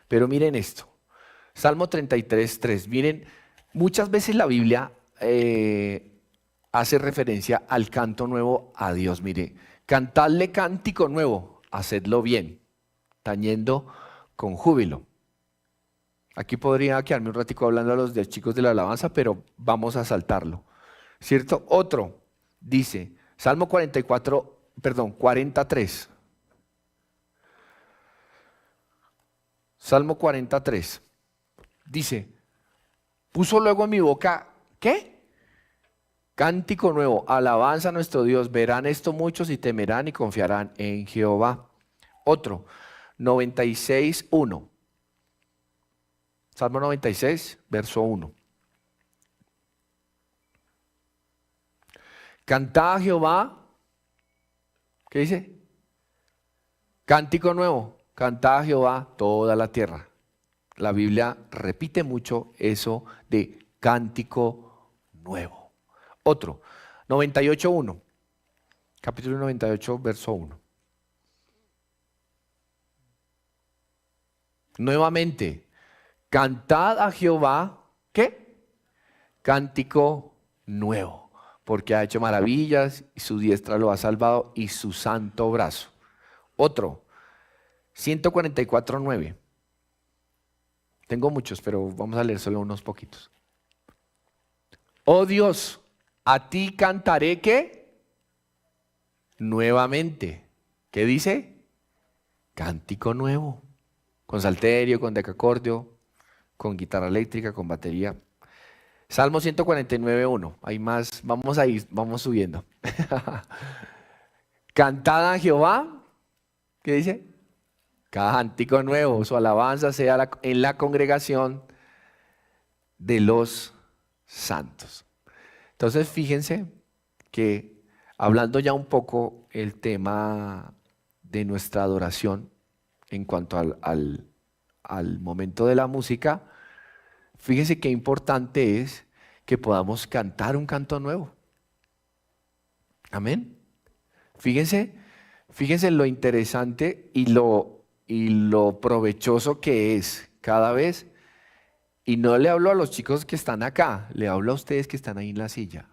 Pero miren esto. Salmo 33:3. Miren, muchas veces la Biblia hace referencia al canto nuevo a Dios. Mire, cantadle cántico nuevo, hacedlo bien, tañendo con júbilo. Aquí podría quedarme un ratico hablando a los de chicos de la alabanza, pero vamos a saltarlo. ¿Cierto? Otro dice, Salmo 43. Salmo 43. Dice, puso luego en mi boca, ¿qué? Cántico nuevo, alabanza a nuestro Dios. Verán esto muchos y temerán y confiarán en Jehová. Otro, 96:1. Salmo 96, verso 1. Cantad a Jehová, ¿qué dice? Cántico nuevo, cantad a Jehová toda la tierra. La Biblia repite mucho eso de cántico nuevo. Otro, 98:1. Capítulo 98, verso 1. Nuevamente, cantad a Jehová, ¿qué? Cántico nuevo, porque ha hecho maravillas y su diestra lo ha salvado y su santo brazo. Otro, 144:9. Tengo muchos, pero vamos a leer solo unos poquitos. Oh Dios, a ti cantaré ¿qué? Nuevamente. ¿Qué dice? Cántico nuevo. Con salterio, con decacordio, con guitarra eléctrica, con batería. Salmo 149:1. Hay más, vamos subiendo. Cantad a Jehová. ¿Qué dice? Cántico nuevo. Su alabanza sea en la congregación de los santos. Entonces, fíjense que hablando ya un poco el tema de nuestra adoración en cuanto al momento de la música, fíjense qué importante es que podamos cantar un canto nuevo. Amén. Fíjense lo interesante y lo provechoso que es cada vez. Y no le hablo a los chicos que están acá, le hablo a ustedes que están ahí en la silla.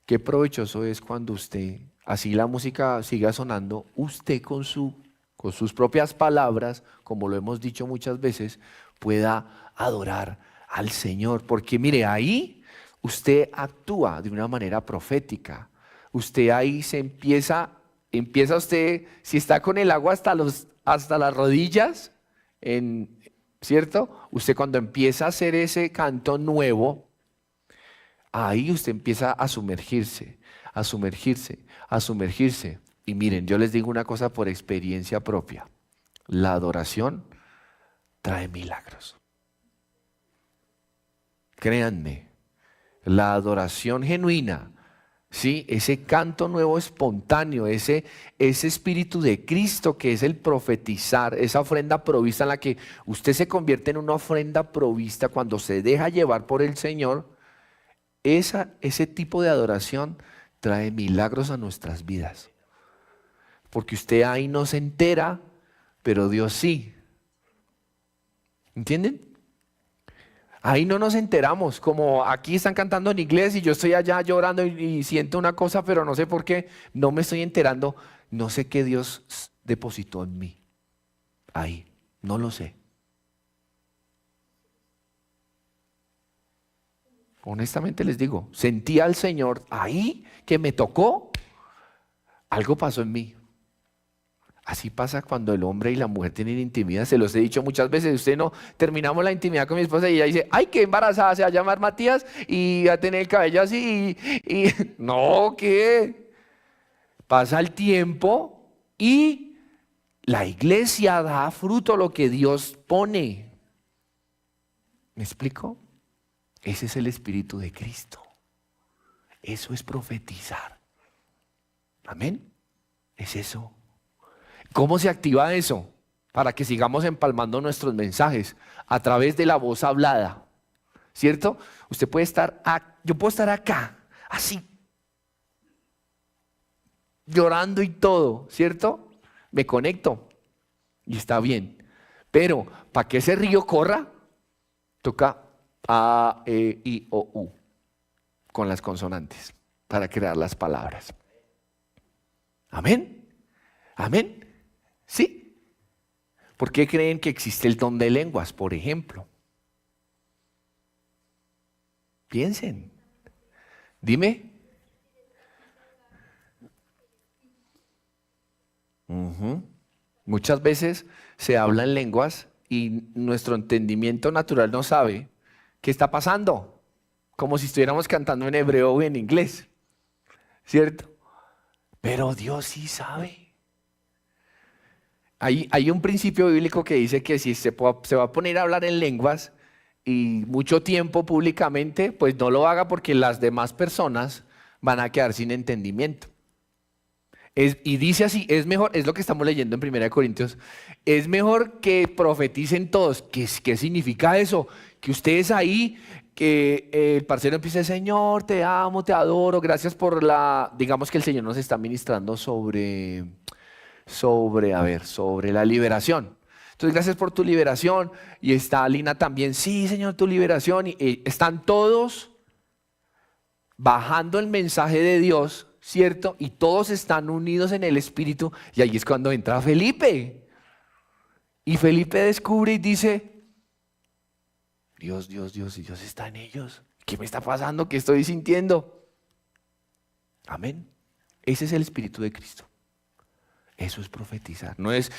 Qué provechoso es cuando usted, así la música siga sonando, usted con sus propias palabras, como lo hemos dicho muchas veces, pueda adorar al Señor. Porque mire, ahí usted actúa de una manera profética. Usted ahí empieza usted, si está con el agua hasta las rodillas, ¿cierto? Usted cuando empieza a hacer ese canto nuevo, ahí usted empieza a sumergirse, a sumergirse, a sumergirse. Y miren, yo les digo una cosa por experiencia propia. La adoración trae milagros. Créanme, la adoración genuina, ¿sí? Ese canto nuevo espontáneo, ese espíritu de Cristo que es el profetizar, esa ofrenda provista en la que usted se convierte en una ofrenda provista cuando se deja llevar por el Señor, ese tipo de adoración trae milagros a nuestras vidas. Porque usted ahí no se entera, pero Dios sí. ¿Entienden? Ahí no nos enteramos, como aquí están cantando en inglés y yo estoy allá llorando y siento una cosa, pero no sé por qué, no me estoy enterando, no sé qué Dios depositó en mí. Ahí, no lo sé. Honestamente les digo, sentí al Señor ahí que me tocó, algo pasó en mí. Así pasa cuando el hombre y la mujer tienen intimidad, se los he dicho muchas veces, usted no, terminamos la intimidad con mi esposa y ella dice, ay, qué embarazada, se va a llamar Matías y va a tener el cabello así no, ¿qué? Pasa el tiempo y la iglesia da fruto lo que Dios pone. ¿Me explico? Ese es el Espíritu de Cristo. Eso es profetizar. Amén. Es eso. ¿Cómo se activa eso? Para que sigamos empalmando nuestros mensajes a través de la voz hablada. ¿Cierto? Usted puede estar, yo puedo estar acá, así, llorando y todo, ¿cierto? Me conecto y está bien. Pero para que ese río corra, toca A, E, I, O, U con las consonantes para crear las palabras. Amén. Amén. Sí. ¿Por qué creen que existe el don de lenguas, por ejemplo? Piensen. Dime. Muchas veces se habla en lenguas y nuestro entendimiento natural no sabe qué está pasando, como si estuviéramos cantando en hebreo o en inglés, ¿cierto? Pero Dios sí sabe. Hay un principio bíblico que dice que si se va a poner a hablar en lenguas y mucho tiempo públicamente, pues no lo haga porque las demás personas van a quedar sin entendimiento. Y dice así, es mejor, es lo que estamos leyendo en 1 Corintios, es mejor que profeticen todos. ¿Qué significa eso? Que ustedes ahí, que el parcero empiece, Señor, te amo, te adoro, gracias por digamos que el Señor nos está ministrando sobre la liberación. Entonces, gracias por tu liberación. Y está Lina también, sí, Señor, tu liberación. Y están todos bajando el mensaje de Dios, ¿cierto? Y todos están unidos en el Espíritu. Y ahí es cuando entra Felipe. Y Felipe descubre y dice, Dios, y Dios está en ellos. ¿Qué me está pasando? ¿Qué estoy sintiendo? Amén. Ese es el Espíritu de Cristo. Eso es profetizar. No es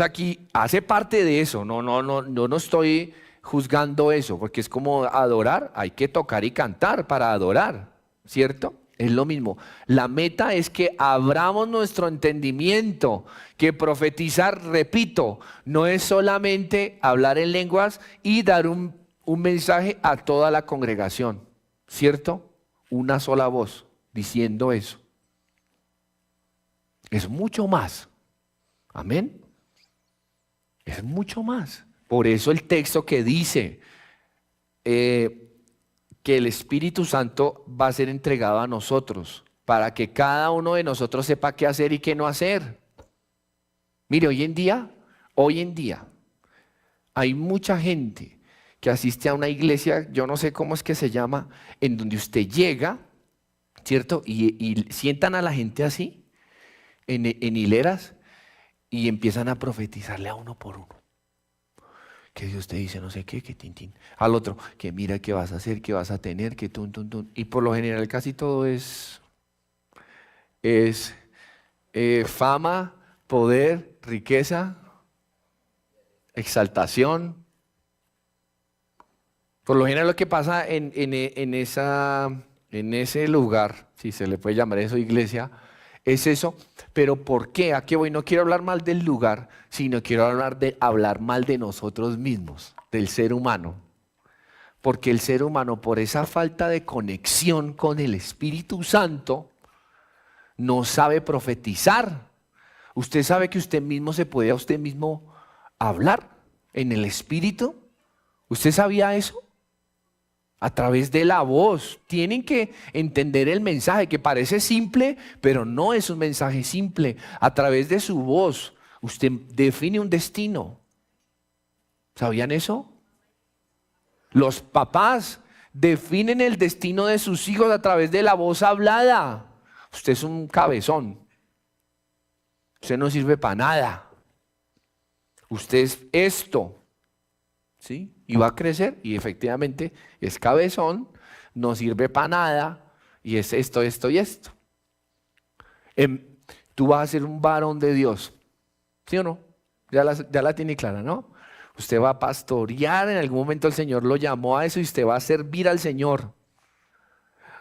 aquí, hace parte de eso. No estoy juzgando eso, porque es como adorar. Hay que tocar y cantar para adorar, ¿cierto? Es lo mismo. La meta es que abramos nuestro entendimiento, que profetizar, repito, no es solamente hablar en lenguas y dar un mensaje a toda la congregación, ¿cierto? Una sola voz diciendo eso. Es mucho más. Amén. Es mucho más. Por eso el texto que dice que el Espíritu Santo va a ser entregado a nosotros para que cada uno de nosotros sepa qué hacer y qué no hacer. Mire, hoy en día hay mucha gente que asiste a una iglesia, yo no sé cómo es que se llama, en donde usted llega, ¿cierto? Y sientan a la gente así, en hileras, y empiezan a profetizarle a uno por uno. Que Dios te dice no sé qué, que tin. Al otro, que mira qué vas a hacer, qué vas a tener, que tun. Y por lo general casi todo es fama, poder, riqueza, exaltación. Por lo general lo que pasa en ese lugar, si se le puede llamar eso iglesia, es eso. Pero ¿por qué? ¿A qué voy? No quiero hablar mal del lugar, sino quiero hablar mal de nosotros mismos, del ser humano. Porque el ser humano, por esa falta de conexión con el Espíritu Santo, no sabe profetizar. Usted sabe que usted mismo se puede a usted mismo hablar en el Espíritu. ¿Usted sabía eso? A través de la voz. Tienen que entender el mensaje que parece simple, pero no es un mensaje simple. A través de su voz, usted define un destino. ¿Sabían eso? Los papás definen el destino de sus hijos a través de la voz hablada. Usted es un cabezón. Usted no sirve para nada. Usted es esto. ¿Sí? Y va a crecer y efectivamente es cabezón, no sirve para nada y es esto, esto y esto. Tú vas a ser un varón de Dios. ¿Sí o no? Ya la tiene clara, ¿no? Usted va a pastorear, en algún momento el Señor lo llamó a eso y usted va a servir al Señor.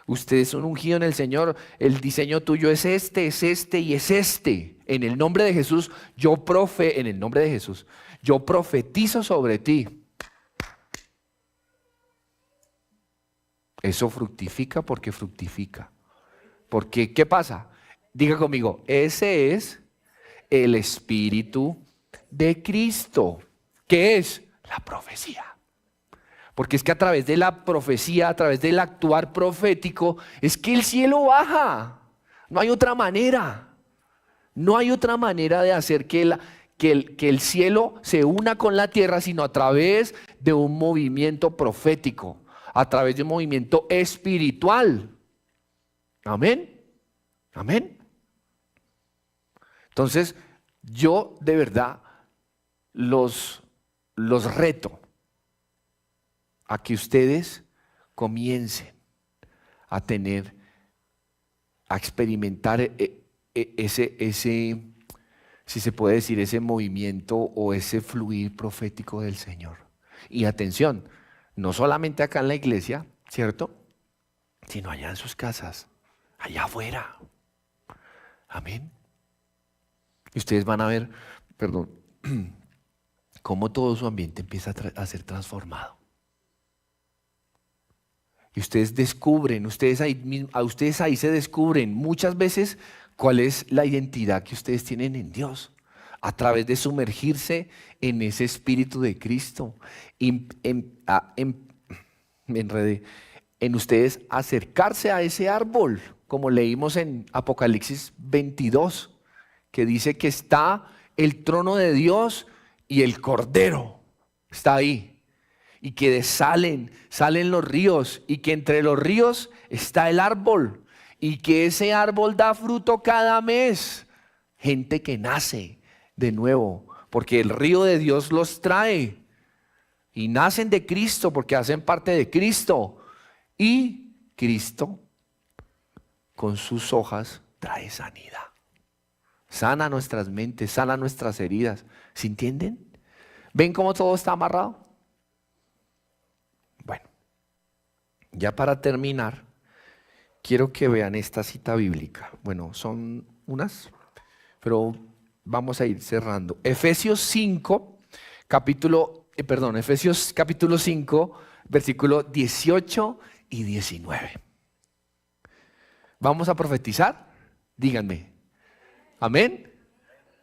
Usted es un ungido en el Señor, el diseño tuyo es este y es este. En el nombre de Jesús, yo profetizo sobre ti. Eso fructifica porque fructifica. Porque, ¿qué pasa? Diga conmigo, ese es el Espíritu de Cristo. ¿Qué es? La profecía. Porque es que a través de la profecía, a través del actuar profético, es que el cielo baja. No hay otra manera. No hay otra manera de hacer que el cielo se una con la tierra, sino a través de un movimiento profético, a través de un movimiento espiritual. Amén. Amén. Entonces, yo de verdad los reto a que ustedes comiencen a experimentar ese, si se puede decir, ese movimiento o ese fluir profético del Señor. Y atención, no solamente acá en la iglesia, ¿cierto? Sino allá en sus casas, allá afuera. Amén. Y ustedes van a ver, cómo todo su ambiente empieza a ser transformado. Y ustedes descubren, ustedes ahí se descubren muchas veces cuál es la identidad que ustedes tienen en Dios. A través de sumergirse en ese Espíritu de Cristo. Me enredé. En ustedes acercarse a ese árbol, como leímos en Apocalipsis 22, que dice que está el trono de Dios y el Cordero. Está ahí. Y que salen los ríos, y que entre los ríos está el árbol, y que ese árbol da fruto cada mes. Gente que nace de nuevo, porque el río de Dios los trae, y nacen de Cristo porque hacen parte de Cristo, y Cristo con sus hojas trae sanidad. Sana nuestras mentes, sana nuestras heridas. ¿Se entienden? ¿Ven cómo todo está amarrado? Bueno, ya para terminar, quiero que vean esta cita bíblica. Bueno, son unas, pero vamos a ir cerrando. Efesios capítulo 5, versículo 18 y 19. ¿Vamos a profetizar? Díganme. ¿Amén?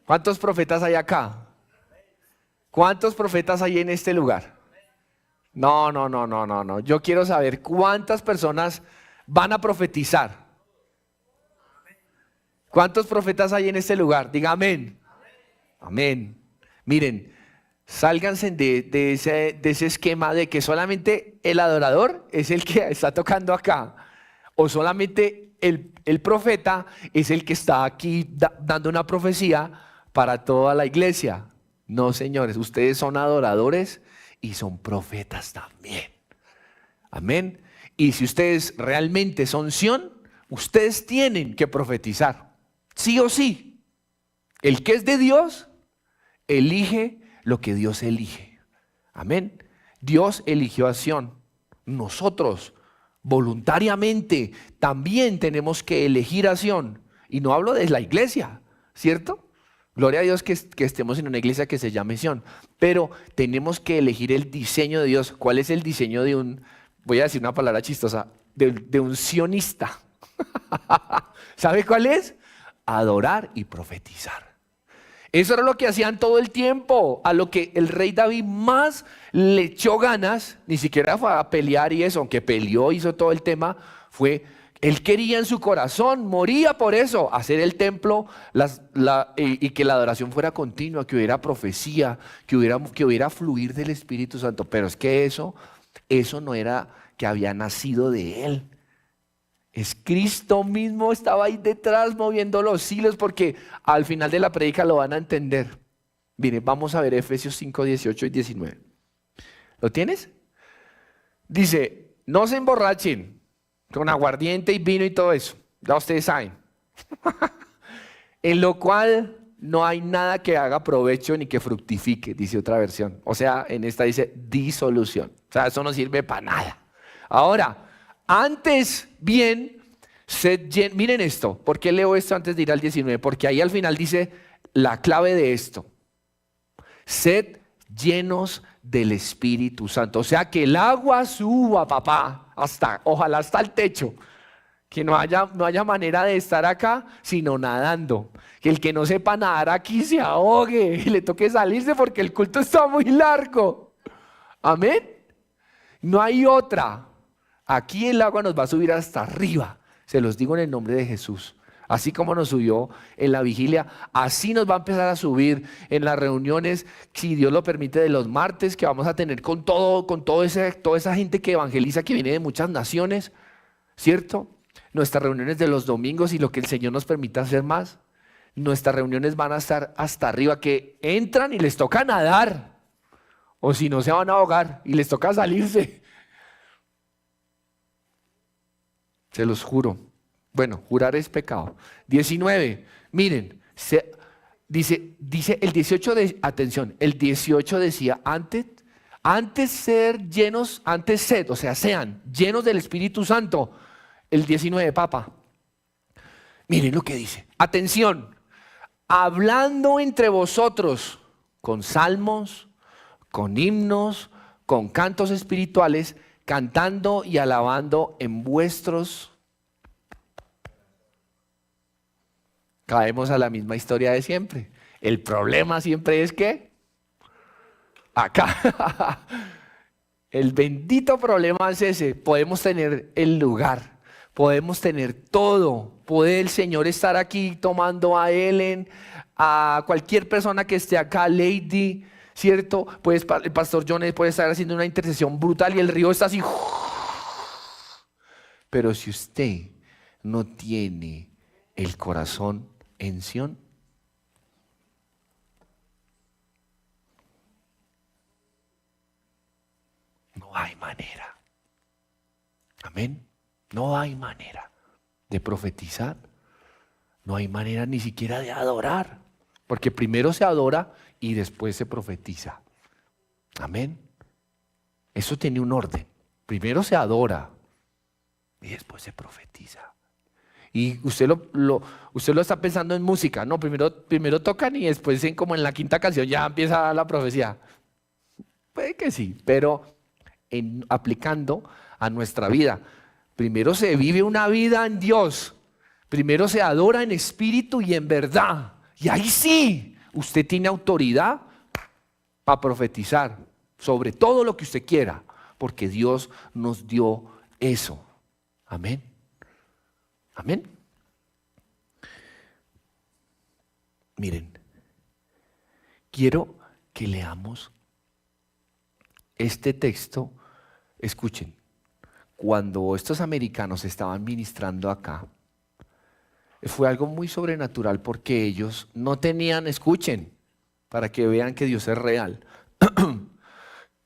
¿Cuántos profetas hay acá? ¿Cuántos profetas hay en este lugar? No. Yo quiero saber cuántas personas van a profetizar. ¿Cuántos profetas hay en este lugar? Diga amén. Amén. Miren, sálganse de ese esquema de que solamente el adorador es el que está tocando acá, o solamente el profeta es el que está aquí dando una profecía para toda la iglesia. No, señores, ustedes son adoradores y son profetas también. Amén. Y si ustedes realmente son Sión, ustedes tienen que profetizar, sí o sí. El que es de Dios elige lo que Dios elige. Amén. Dios eligió a Sión. Nosotros voluntariamente también tenemos que elegir a Sión. Y no hablo de la iglesia, ¿cierto? Gloria a Dios que estemos en una iglesia que se llame Sión. Pero tenemos que elegir el diseño de Dios. ¿Cuál es el diseño de voy a decir una palabra chistosa, de un sionista? ¿Sabe cuál es? Adorar y profetizar. Eso era lo que hacían todo el tiempo. A lo que el rey David más le echó ganas, ni siquiera fue a pelear y eso, aunque peleó, hizo todo el tema, él quería en su corazón, moría por eso, hacer el templo y que la adoración fuera continua, que hubiera profecía, que hubiera fluir del Espíritu Santo. Pero es que eso Eso no era que había nacido de él. Es Cristo mismo, estaba ahí detrás moviendo los hilos, porque al final de la prédica lo van a entender. Miren, vamos a ver Efesios 5, 18 y 19. ¿Lo tienes? Dice, no se emborrachen con aguardiente y vino y todo eso. Ya ustedes saben. En lo cual no hay nada que haga provecho ni que fructifique, dice otra versión. O sea, en esta dice disolución. O sea, eso no sirve para nada. Ahora, antes bien, miren esto. ¿Por qué leo esto antes de ir al 19? Porque ahí al final dice la clave de esto. Sed llenos del Espíritu Santo. O sea, que el agua suba, papá, ojalá hasta el techo. Que no haya manera de estar acá sino nadando. Que el que no sepa nadar aquí se ahogue y le toque salirse porque el culto está muy largo. Amén. No hay otra. Aquí el agua nos va a subir hasta arriba. Se los digo en el nombre de Jesús. Así como nos subió en la vigilia, así nos va a empezar a subir en las reuniones, si Dios lo permite, de los martes que vamos a tener con toda esa gente que evangeliza, que viene de muchas naciones, ¿cierto? Nuestras reuniones de los domingos y lo que el Señor nos permita hacer más. Nuestras reuniones van a estar hasta arriba, que entran y les toca nadar. O si no, se van a ahogar y les toca salirse. Se los juro. Bueno, jurar es pecado. 19, miren, dice el 18, atención, el 18 decía, antes sed, o sea, sean llenos del Espíritu Santo. El 19, papa. Miren lo que dice. Atención, hablando entre vosotros con salmos, con himnos, con cantos espirituales, cantando y alabando en vuestros... Caemos a la misma historia de siempre. El problema siempre es que acá, el bendito problema es ese. Podemos tener el lugar, podemos tener todo. Puede el Señor estar aquí tomando a Ellen, a cualquier persona que esté acá, Lady, ¿cierto? Pues el pastor John puede estar haciendo una intercesión brutal y el río está así. Pero si usted no tiene el corazón en Sión, no hay manera. Amén. No hay manera de profetizar. No hay manera ni siquiera de adorar. Porque primero se adora y después se profetiza. Amén. Eso tiene un orden. Primero se adora y después se profetiza. Y usted lo está pensando en música, no, primero tocan y después como en la quinta canción ya empieza la profecía. Puede que sí, pero aplicando a nuestra vida, primero se vive una vida en Dios, primero se adora en espíritu y en verdad, y ahí sí, usted tiene autoridad para profetizar sobre todo lo que usted quiera, porque Dios nos dio eso. Amén. Amén. Miren, quiero que leamos este texto. Escuchen, cuando estos americanos estaban ministrando acá, fue algo muy sobrenatural porque ellos no tenían, escuchen, para que vean que Dios es real.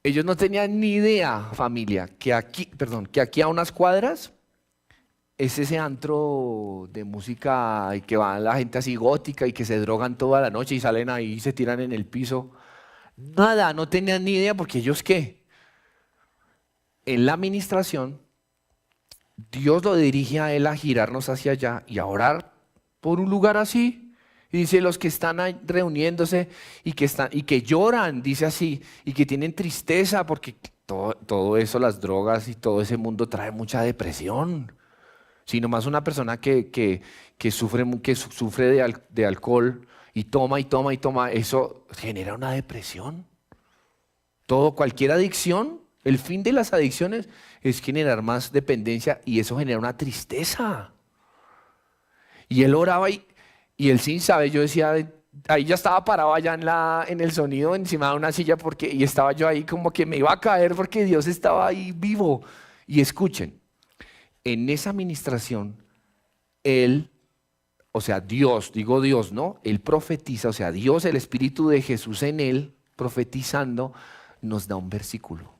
Ellos no tenían ni idea, familia, que aquí a unas cuadras es ese antro de música y que va la gente así gótica y que se drogan toda la noche y salen ahí y se tiran en el piso. Nada, no tenían ni idea porque ellos qué. En la administración, Dios lo dirige a él a girarnos hacia allá y a orar por un lugar así. Y dice, los que están ahí reuniéndose y que lloran, dice así, y que tienen tristeza porque todo eso, las drogas y todo ese mundo trae mucha depresión. Si nomás una persona que sufre de alcohol y toma, eso genera una depresión. Cualquier adicción, el fin de las adicciones es generar más dependencia y eso genera una tristeza. Y él oraba y él sin saber, yo decía ahí ya estaba parado allá en el sonido encima de una silla y estaba yo ahí como que me iba a caer porque Dios estaba ahí vivo. Y escuchen, en esa administración, Él, o sea, Dios, digo Dios, ¿no? Él profetiza, o sea, Dios, el Espíritu de Jesús en Él, profetizando, nos da un versículo.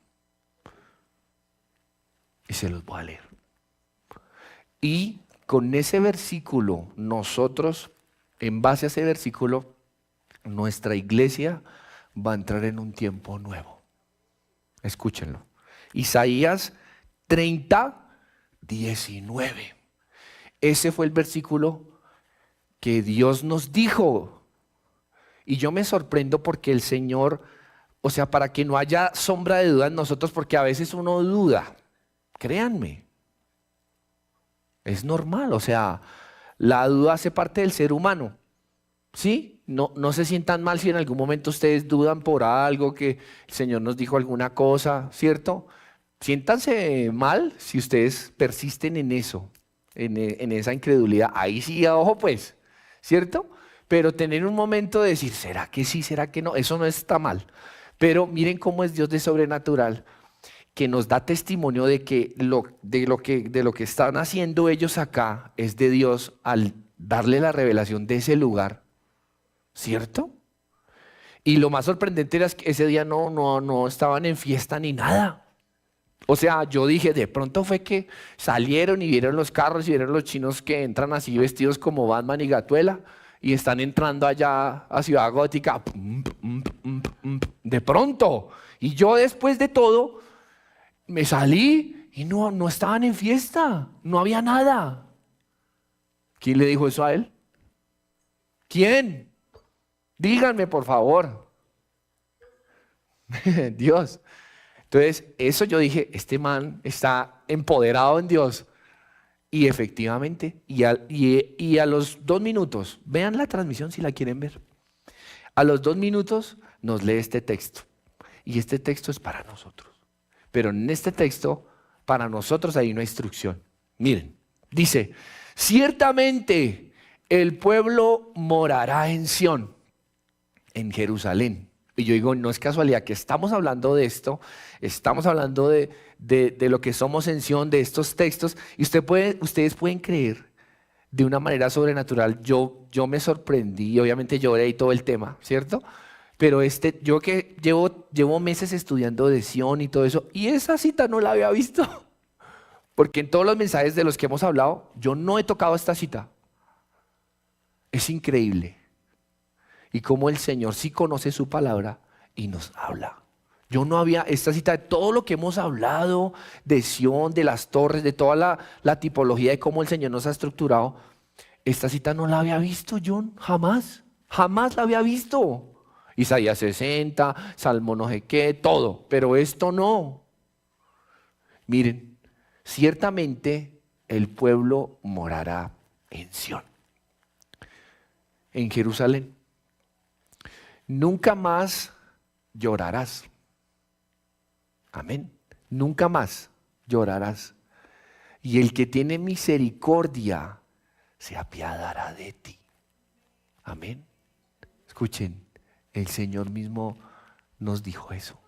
Y se los voy a leer. Y con ese versículo, nosotros, en base a ese versículo, nuestra iglesia va a entrar en un tiempo nuevo. Escúchenlo. Isaías 30:19. Ese fue el versículo que Dios nos dijo. Y yo me sorprendo porque el Señor, o sea, para que no haya sombra de duda en nosotros, porque a veces uno duda, créanme, es normal, o sea, la duda hace parte del ser humano, ¿sí? No se sientan mal si en algún momento ustedes dudan por algo, que el Señor nos dijo alguna cosa, ¿cierto? Siéntanse mal si ustedes persisten en eso, en esa incredulidad. Ahí sí, ojo pues, ¿cierto? Pero tener un momento de decir, ¿será que sí, será que no? Eso no está mal. Pero miren cómo es Dios de sobrenatural, que nos da testimonio de que de lo que están haciendo ellos acá es de Dios al darle la revelación de ese lugar, ¿cierto? Y lo más sorprendente era que ese día no estaban en fiesta ni nada. O sea, yo dije, de pronto fue que salieron y vieron los carros y vieron los chinos que entran así vestidos como Batman y Gatuela y están entrando allá a Ciudad Gótica. De pronto. Y yo después de todo me salí y no estaban en fiesta, no había nada. ¿Quién le dijo eso a él? ¿Quién? Díganme, por favor. Dios. Entonces, eso yo dije, este man está empoderado en Dios. Y efectivamente, y a los 2 minutos, vean la transmisión si la quieren ver. A los 2 minutos nos lee este texto. Y este texto es para nosotros. Pero en este texto, para nosotros hay una instrucción. Miren, dice, ciertamente el pueblo morará en Sión, en Jerusalén. Y yo digo, no es casualidad que estamos hablando de esto, estamos hablando de lo que somos en Sión, de estos textos, y ustedes pueden creer de una manera sobrenatural. Yo me sorprendí, y obviamente lloré y todo el tema, ¿cierto? Pero yo que llevo meses estudiando de Sión y todo eso, y esa cita no la había visto, porque en todos los mensajes de los que hemos hablado, yo no he tocado esta cita. Es increíble. Y cómo el Señor sí conoce su palabra y nos habla. Yo no había, esta cita de todo lo que hemos hablado, de Sión, de las torres, de toda la tipología de cómo el Señor nos ha estructurado, esta cita no la había visto yo, jamás la había visto. Isaías 60, Salmo no sé qué, todo, pero esto no. Miren, ciertamente el pueblo morará en Sión, en Jerusalén. Nunca más llorarás. Amén. Nunca más llorarás. Y el que tiene misericordia se apiadará de ti. Amén. Escuchen, el Señor mismo nos dijo eso.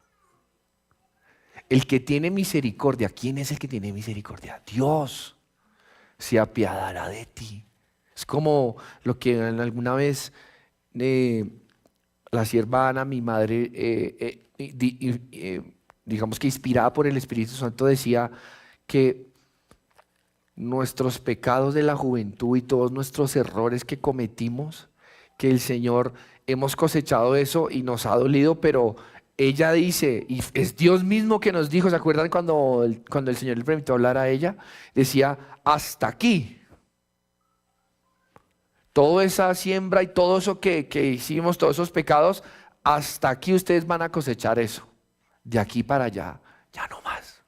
El que tiene misericordia, ¿quién es el que tiene misericordia? Dios se apiadará de ti. Es como lo que alguna vez la sierva Ana, mi madre, digamos que inspirada por el Espíritu Santo, decía que nuestros pecados de la juventud y todos nuestros errores que cometimos, que el Señor hemos cosechado eso y nos ha dolido, pero ella dice, y es Dios mismo que nos dijo, ¿se acuerdan cuando el Señor le permitió hablar a ella? Decía, hasta aquí. Toda esa siembra y todo eso que hicimos, todos esos pecados, hasta aquí ustedes van a cosechar eso. De aquí para allá, ya no más.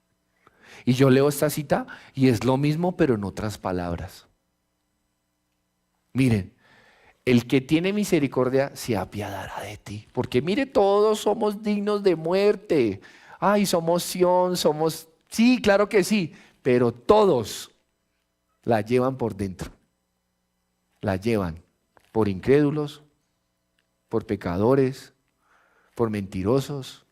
Y yo leo esta cita y es lo mismo, pero en otras palabras. Miren, el que tiene misericordia se apiadará de ti. Porque mire, todos somos dignos de muerte. Ay, somos Sión, sí, claro que sí, pero todos la llevan por dentro. La llevan por incrédulos, por pecadores, por mentirosos,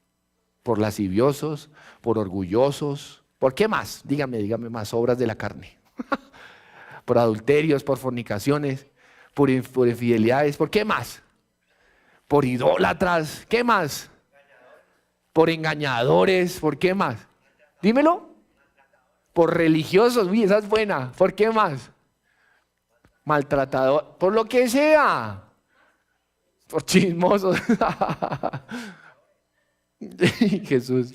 por lasciviosos, por orgullosos. ¿Por qué más? Dígame más, obras de la carne. Por adulterios, por fornicaciones, por infidelidades. ¿Por qué más? Por idólatras. ¿Qué más? Por engañadores. ¿Por qué más? Dímelo. Por religiosos. Uy, esa es buena. ¿Por qué más? Maltratador. Por lo que sea. Por chismosos. Jesús.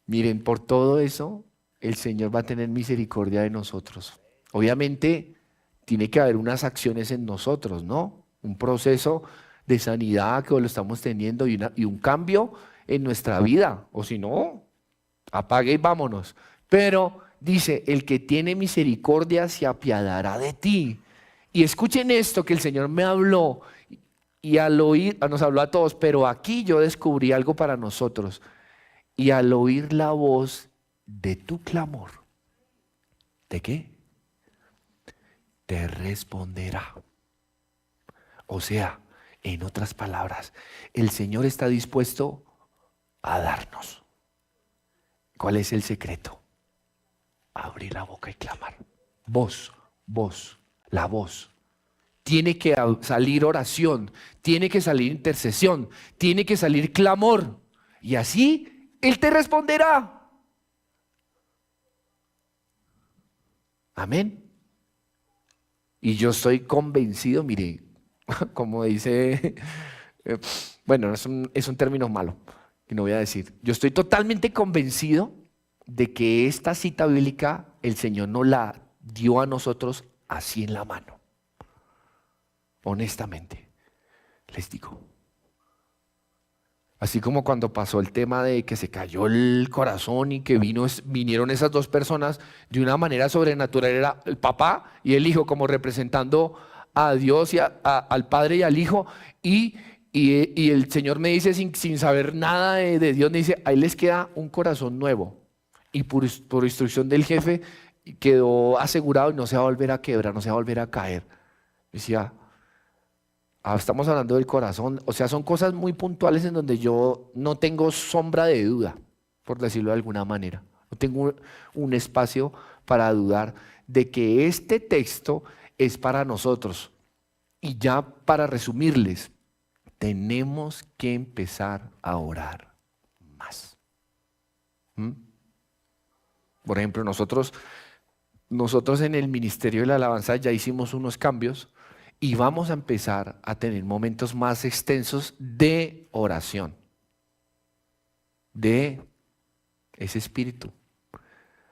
Miren, por todo eso, el Señor va a tener misericordia de nosotros. Obviamente, tiene que haber unas acciones en nosotros, ¿no? Un proceso de sanidad que lo estamos teniendo y un cambio en nuestra vida. O si no, apague y vámonos. Pero dice, el que tiene misericordia se apiadará de ti. Y escuchen esto que el Señor me habló y al oír, nos habló a todos, pero aquí yo descubrí algo para nosotros. Y al oír la voz de tu clamor, ¿de qué? Te responderá. O sea, en otras palabras, el Señor está dispuesto a darnos. ¿Cuál es el secreto? Abrir la boca y clamar. Voz, la voz. Tiene que salir oración, tiene que salir intercesión, tiene que salir clamor. Y así Él te responderá. Amén. Y yo estoy convencido, mire, como dice, bueno, es un término malo, que no voy a decir. Yo estoy totalmente convencido de que esta cita bíblica el Señor nos la dio a nosotros así en la mano. Honestamente, les digo. Así como cuando pasó el tema de que se cayó el corazón y que vinieron esas dos personas de una manera sobrenatural, era el papá y el hijo como representando a Dios y al Padre y al Hijo. Y el Señor me dice sin saber nada de Dios, me dice, ahí les queda un corazón nuevo. Y por instrucción del jefe quedó asegurado y no se va a volver a quebrar, no se va a volver a caer. Decía, estamos hablando del corazón, o sea, son cosas muy puntuales en donde yo no tengo sombra de duda, por decirlo de alguna manera. No tengo un espacio para dudar de que este texto es para nosotros. Y ya para resumirles, tenemos que empezar a orar más. Por ejemplo, nosotros en el Ministerio de la Alabanza ya hicimos unos cambios. Y vamos a empezar a tener momentos más extensos de oración, de ese espíritu.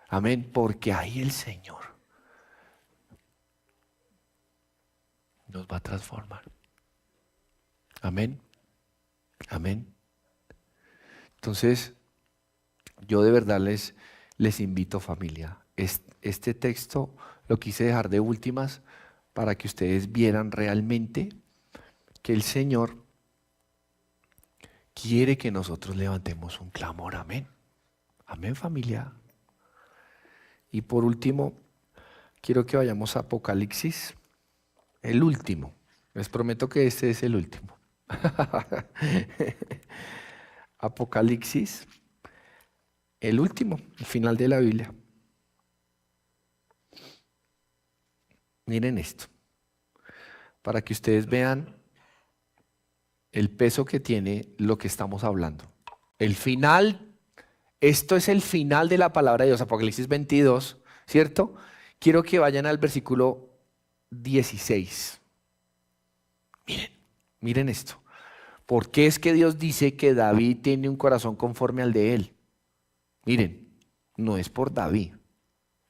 Amén, porque ahí el Señor nos va a transformar. Amén, amén. Entonces, yo de verdad les invito, familia. Este texto lo quise dejar de últimas para que ustedes vieran realmente que el Señor quiere que nosotros levantemos un clamor. Amén. Amén, familia. Y por último, quiero que vayamos a Apocalipsis, el último. Les prometo que este es el último. Apocalipsis, el último, el final de la Biblia. Miren esto, para que ustedes vean el peso que tiene lo que estamos hablando. El final, esto es el final de la palabra de Dios, Apocalipsis 22, ¿cierto? Quiero que vayan al versículo 16. Miren esto. ¿Por qué es que Dios dice que David tiene un corazón conforme al de él? Miren, no es por David.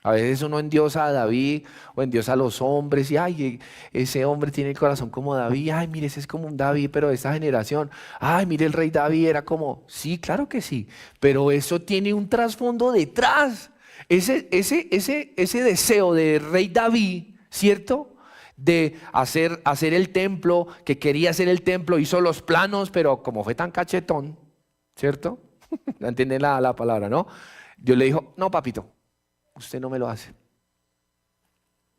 A veces uno endiosa a David o endiosa a los hombres y ay, ese hombre tiene el corazón como David, ay, mire, ese es como un David, pero de esta generación, ay, mire, el rey David era como, sí, claro que sí, pero eso tiene un trasfondo detrás. Ese deseo de rey David, ¿cierto? De hacer el templo, que quería hacer el templo, hizo los planos, pero como fue tan cachetón, ¿cierto? ¿Entienden la palabra, no? Dios le dijo, no, papito. Usted no me lo hace.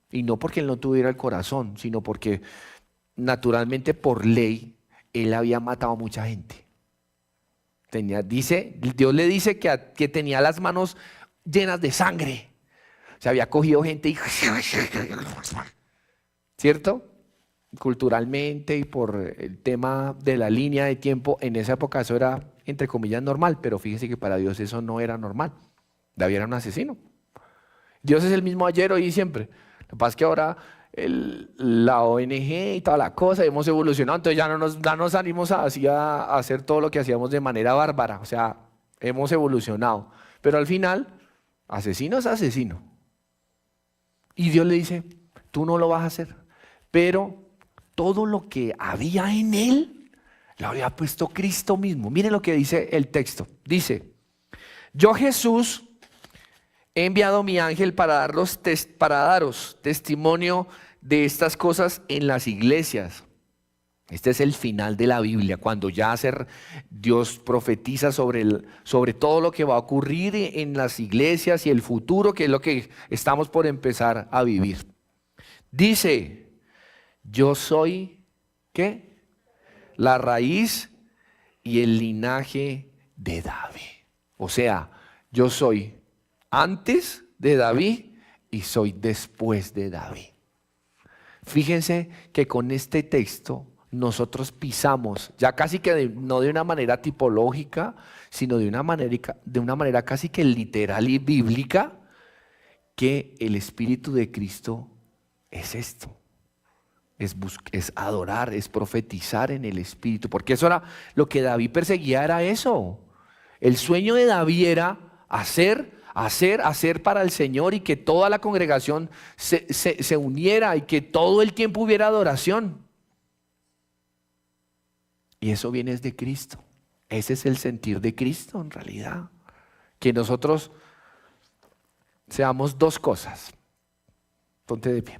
Y no porque él no tuviera el corazón, sino porque naturalmente por ley él había matado a mucha gente. Dios le dice que tenía las manos llenas de sangre. Se había cogido gente y... ¿Cierto? Culturalmente y por el tema de la línea de tiempo, en esa época eso era, entre comillas, normal, pero fíjese que para Dios eso no era normal. David era un asesino. Dios es el mismo ayer, hoy y siempre. Lo que pasa es que ahora la ONG y toda la cosa, hemos evolucionado, entonces ya no nos animamos a hacer todo lo que hacíamos de manera bárbara, o sea, hemos evolucionado. Pero al final, asesino es asesino. Y Dios le dice, tú no lo vas a hacer, pero todo lo que había en él, lo había puesto Cristo mismo. Miren lo que dice el texto. Dice, yo Jesús he enviado mi ángel para daros testimonio de estas cosas en las iglesias. Este es el final de la Biblia, cuando ya Dios profetiza sobre todo lo que va a ocurrir en las iglesias y el futuro, que es lo que estamos por empezar a vivir. Dice, yo soy, ¿qué? La raíz y el linaje de David. O sea, yo soy antes de David y soy después de David. Fíjense que con este texto nosotros pisamos, ya casi que no de una manera tipológica, sino de una manera casi que literal y bíblica, que el Espíritu de Cristo es esto. Es adorar, es profetizar en el Espíritu, porque eso era lo que David perseguía, era eso. El sueño de David era hacer para el Señor y que toda la congregación se uniera y que todo el tiempo hubiera adoración. Y eso viene de Cristo. Ese es el sentir de Cristo en realidad. Que nosotros seamos dos cosas. Ponte de pie.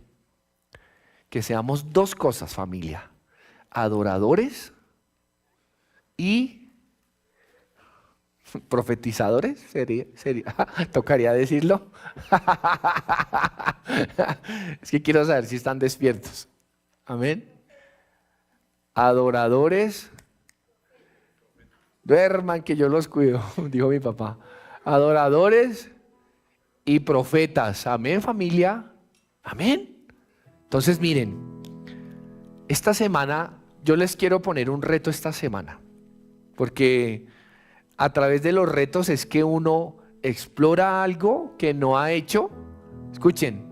Que seamos dos cosas, familia. Adoradores y profetizadores. Sería, tocaría decirlo. Es que quiero saber si están despiertos. Amén. Adoradores, duerman que yo los cuido, dijo mi papá. Adoradores y profetas. Amén, familia. Amén. Entonces miren, esta semana yo les quiero poner un reto esta semana, porque a través de los retos es que uno explora algo que no ha hecho, escuchen,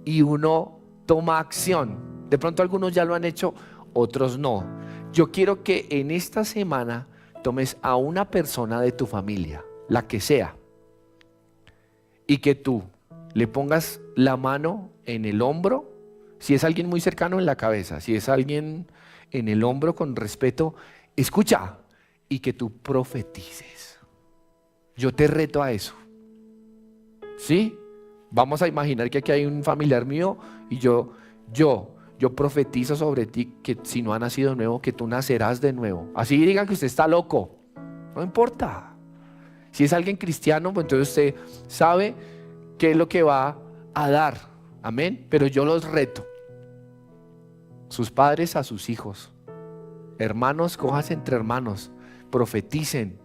y uno toma acción. De pronto algunos ya lo han hecho, otros no. Yo quiero que en esta semana tomes a una persona de tu familia, la que sea, y que tú le pongas la mano en el hombro, si es alguien muy cercano, en la cabeza, si es alguien en el hombro con respeto, escucha, y que tú profetices. Yo te reto a eso. ¿Sí? Vamos a imaginar que aquí hay un familiar mío y yo profetizo sobre ti que si no ha nacido de nuevo, que tú nacerás de nuevo. Así digan que usted está loco, no importa. Si es alguien cristiano, pues entonces usted sabe qué es lo que va a dar. Amén. Pero yo los reto. Sus padres a sus hijos. Hermanos, cojas entre hermanos. Profeticen.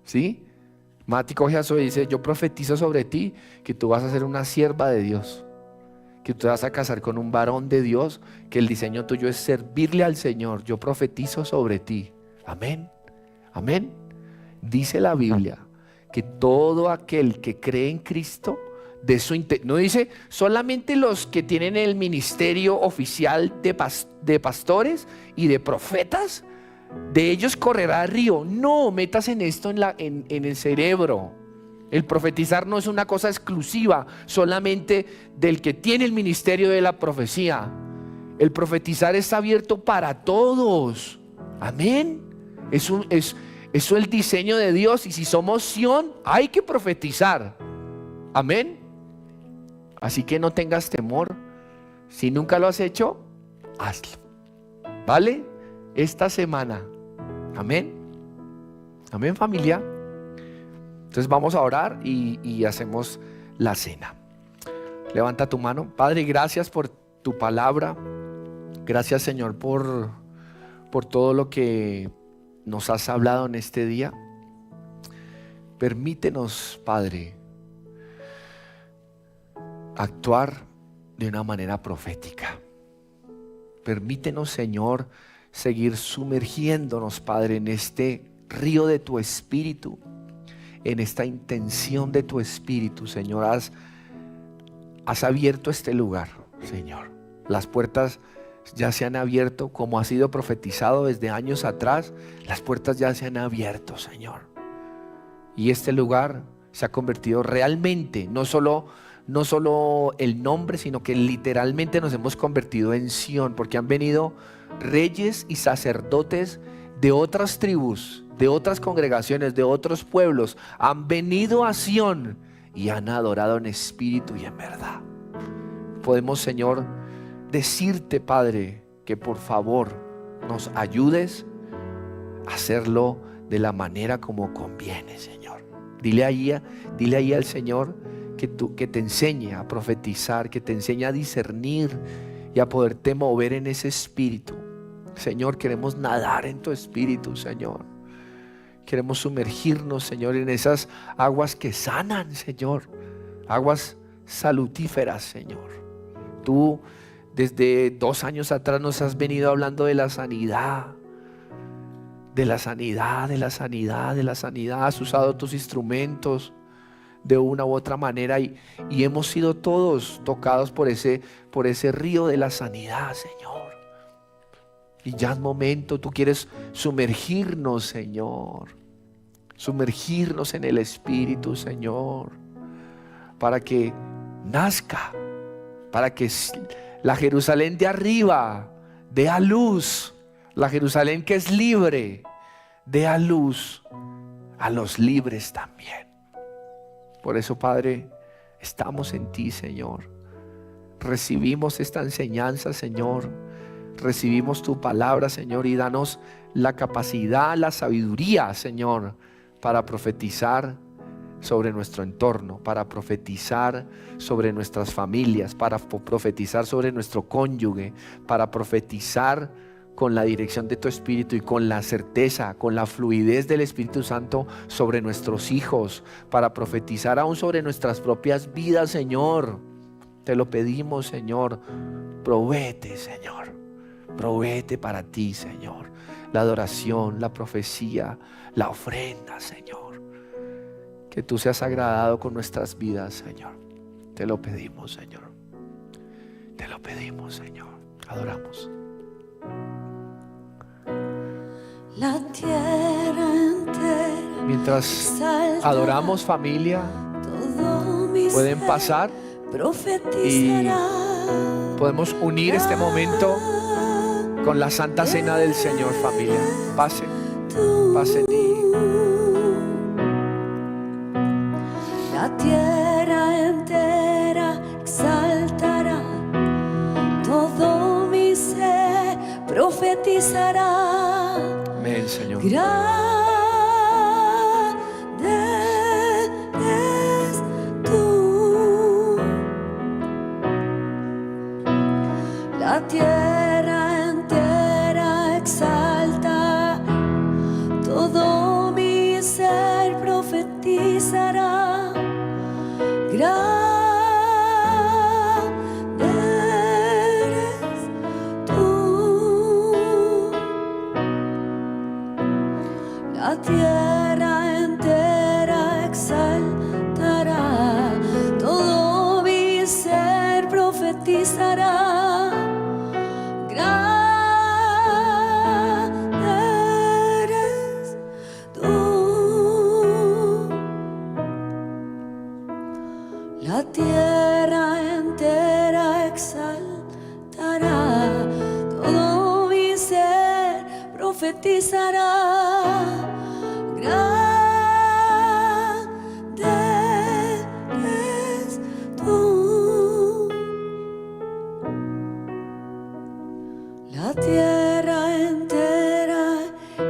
¿Sí? Mati coge a Zoe y dice, yo profetizo sobre ti que tú vas a ser una sierva de Dios, que tú te vas a casar con un varón de Dios, que el diseño tuyo es servirle al Señor. Yo profetizo sobre ti. Amén. Amén. Dice la Biblia que todo aquel que cree en Cristo, no dice solamente los que tienen el ministerio oficial de pastores y de profetas, de ellos correrá el río. No, metas en esto en el cerebro. El profetizar no es una cosa exclusiva solamente del que tiene el ministerio de la profecía. El profetizar está abierto para todos. Amén. Eso es el diseño de Dios, y si somos Sión, hay que profetizar. Amén. Así que no tengas temor. Si nunca lo has hecho, hazlo. ¿Vale? Esta semana. Amén. Amén, familia. Entonces vamos a orar y hacemos la cena. Levanta tu mano. Padre, gracias por tu palabra. Gracias, Señor, por por todo lo que nos has hablado en este día. Permítenos, Padre, actuar de una manera profética. Permítenos, Señor, seguir sumergiéndonos, Padre, en este río de tu Espíritu, en esta intención de tu Espíritu. Señor, has abierto este lugar, Señor. Las puertas ya se han abierto, como ha sido profetizado desde años atrás. Las puertas ya se han abierto, Señor. Y este lugar se ha convertido realmente, no solo el nombre, sino que literalmente nos hemos convertido en Sión, porque han venido reyes y sacerdotes de otras tribus, de otras congregaciones, de otros pueblos. Han venido a Sión y han adorado en espíritu y en verdad. Podemos, Señor, decirte, Padre, que por favor nos ayudes a hacerlo de la manera como conviene, Señor. Dile ahí al Señor que te enseñe a profetizar, que te enseñe a discernir y a poderte mover en ese espíritu. Señor, queremos nadar en tu espíritu, Señor. Queremos sumergirnos, Señor, en esas aguas que sanan, Señor. Aguas salutíferas, Señor. Tú desde 2 años atrás nos has venido hablando de la sanidad. De la sanidad, de la sanidad, de la sanidad. Has usado tus instrumentos de una u otra manera y hemos sido todos tocados por ese río de la sanidad, Señor. Y ya es momento, tú quieres sumergirnos, Señor. Sumergirnos en el Espíritu, Señor. Para que nazca, para que la Jerusalén de arriba dé a luz. La Jerusalén que es libre, dé a luz a los libres también. Por eso, Padre, estamos en ti, Señor. Recibimos esta enseñanza, Señor. Recibimos tu palabra, Señor, y danos la capacidad, la sabiduría, Señor, para profetizar sobre nuestro entorno, para profetizar sobre nuestras familias, para profetizar sobre nuestro cónyuge, para profetizar con la dirección de tu Espíritu y con la certeza, con la fluidez del Espíritu Santo sobre nuestros hijos, para profetizar aún sobre nuestras propias vidas, Señor. Te lo pedimos, Señor. Provéete, Señor. Provéete para ti, Señor. La adoración, la profecía, la ofrenda, Señor. Que tú seas agradado con nuestras vidas, Señor. Te lo pedimos, Señor. Te lo pedimos, Señor. Adoramos.
La tierra entera.
Mientras adoramos, familia, pueden pasar y podemos unir este momento con la Santa Cena del Señor, familia. Pasen y
la tierra entera exaltará, todo mi ser profetizará.
Amén, Señor.
Grande eres tú. La tierra entera exalta, todo mi ser profetizará. Grande eres tú. La tierra entera exaltará, todo mi ser profetizará. Grande eres tú. La tierra entera exaltará, todo mi ser profetizará. Grande eres tú. La tierra entera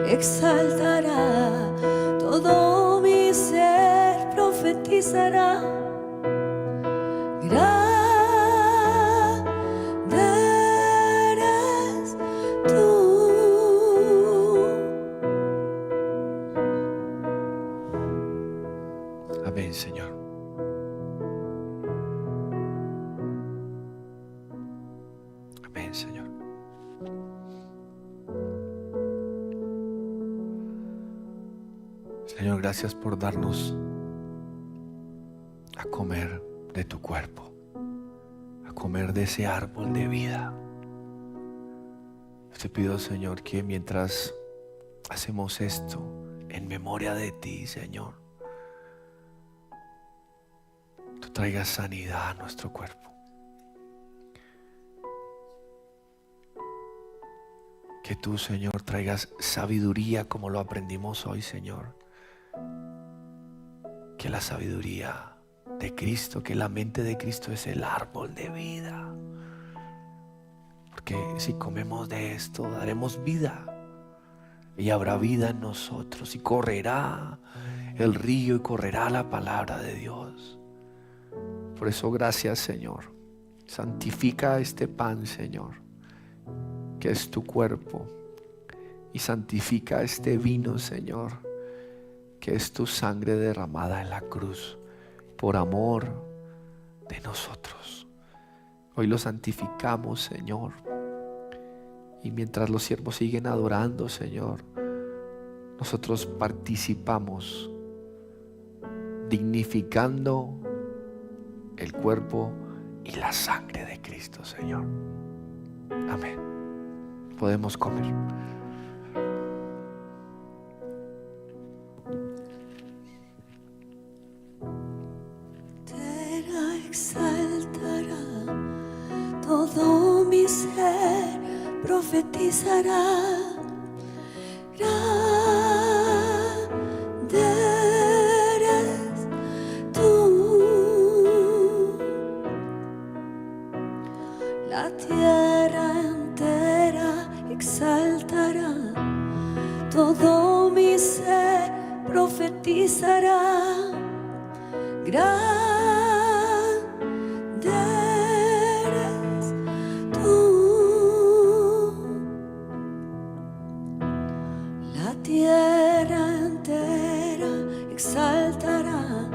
exaltará, todo mi ser profetizará. Grande eres tú.
Amén, Señor. Amén, Señor. Señor, gracias por darnos a comer de tu cuerpo, a comer de ese árbol de vida. Te pido, Señor, que mientras hacemos esto en memoria de ti, Señor, tú traigas sanidad a nuestro cuerpo. Que tú, Señor, traigas sabiduría como lo aprendimos hoy, Señor. Que la sabiduría de Cristo, que la mente de Cristo es el árbol de vida. Porque si comemos de esto, daremos vida. Y habrá vida en nosotros. Y correrá el río y correrá la palabra de Dios. Por eso, gracias, Señor. Santifica este pan, Señor, que es tu cuerpo. Y santifica este vino, Señor, que es tu sangre derramada en la cruz por amor de nosotros. Hoy lo santificamos, Señor. Y mientras los siervos siguen adorando, Señor, nosotros participamos dignificando el cuerpo y la sangre de Cristo, Señor. Amén. Podemos comer.
Exaltará, todo mi ser profetizará. Grande eres tú, la tierra entera exaltará, todo mi ser profetizará. Grande eres tú, la tierra entera exaltará,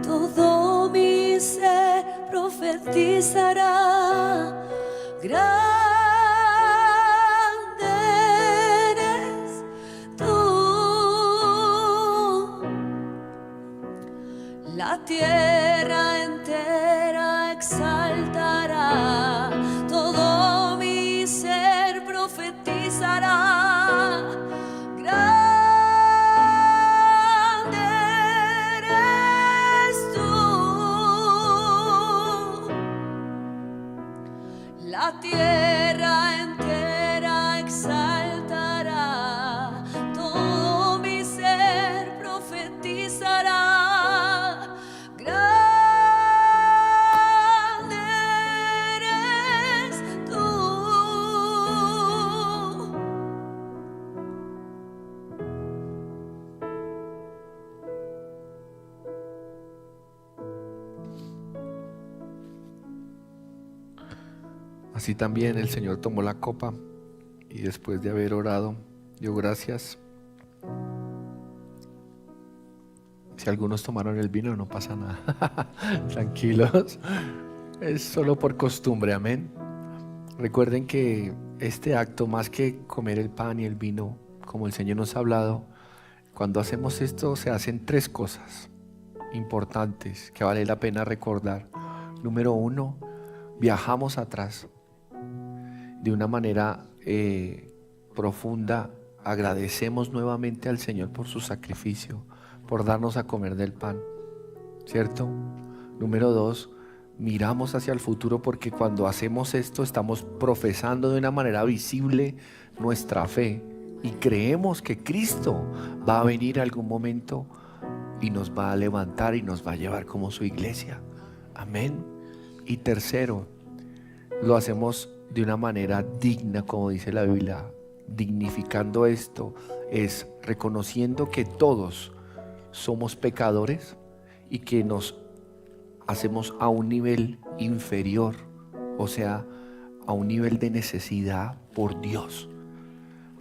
todo mi ser profetizará. Grande eres tú, la tierra entera exaltará, todo mi ser profetizará. Grande eres tú, la tierra entera exaltará, todo mi ser profetizará.
Así también el Señor tomó la copa y después de haber orado, dio gracias. Si algunos tomaron el vino, no pasa nada. Tranquilos. Es solo por costumbre, amén. Recuerden que este acto, más que comer el pan y el vino, como el Señor nos ha hablado, cuando hacemos esto se hacen tres cosas importantes que vale la pena recordar. Número uno, viajamos atrás. De una manera profunda, agradecemos nuevamente al Señor por su sacrificio, por darnos a comer del pan, ¿cierto? Número dos, miramos hacia el futuro porque cuando hacemos esto estamos profesando de una manera visible nuestra fe y creemos que Cristo va a venir algún momento y nos va a levantar y nos va a llevar como su iglesia. Amén. Y tercero, lo hacemos de una manera digna, como dice la Biblia. Dignificando esto es reconociendo que todos somos pecadores y que nos hacemos a un nivel inferior, o sea, a un nivel de necesidad por Dios.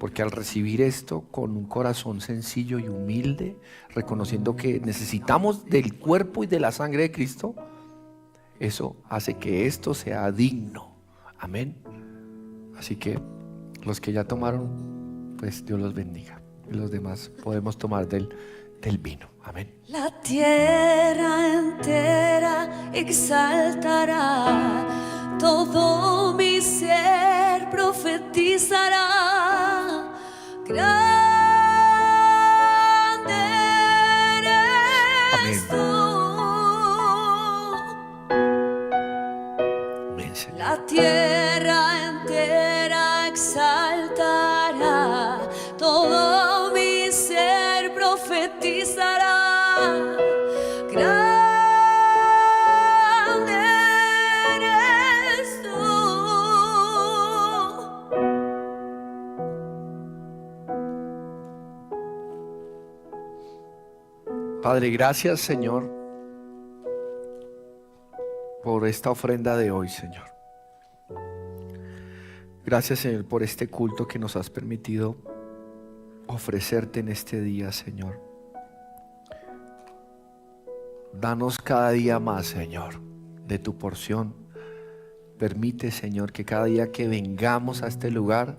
porque al recibir esto con un corazón sencillo y humilde, reconociendo que necesitamos del cuerpo y de la sangre de Cristo, eso hace que esto sea digno. Amén. Así que los que ya tomaron, pues Dios los bendiga. Y los demás podemos tomar del vino. Amén.
La tierra entera exaltará, todo mi ser profetizará. Grande eres tú.
Amén, Señor.
La tierra entera exaltará, todo mi ser profetizará. Grande eres tú.
Padre, gracias, Señor, por esta ofrenda de hoy, Señor. Gracias, Señor, por este culto que nos has permitido ofrecerte en este día, Señor. Danos cada día más, Señor, de tu porción. Permite, Señor, que cada día que vengamos a este lugar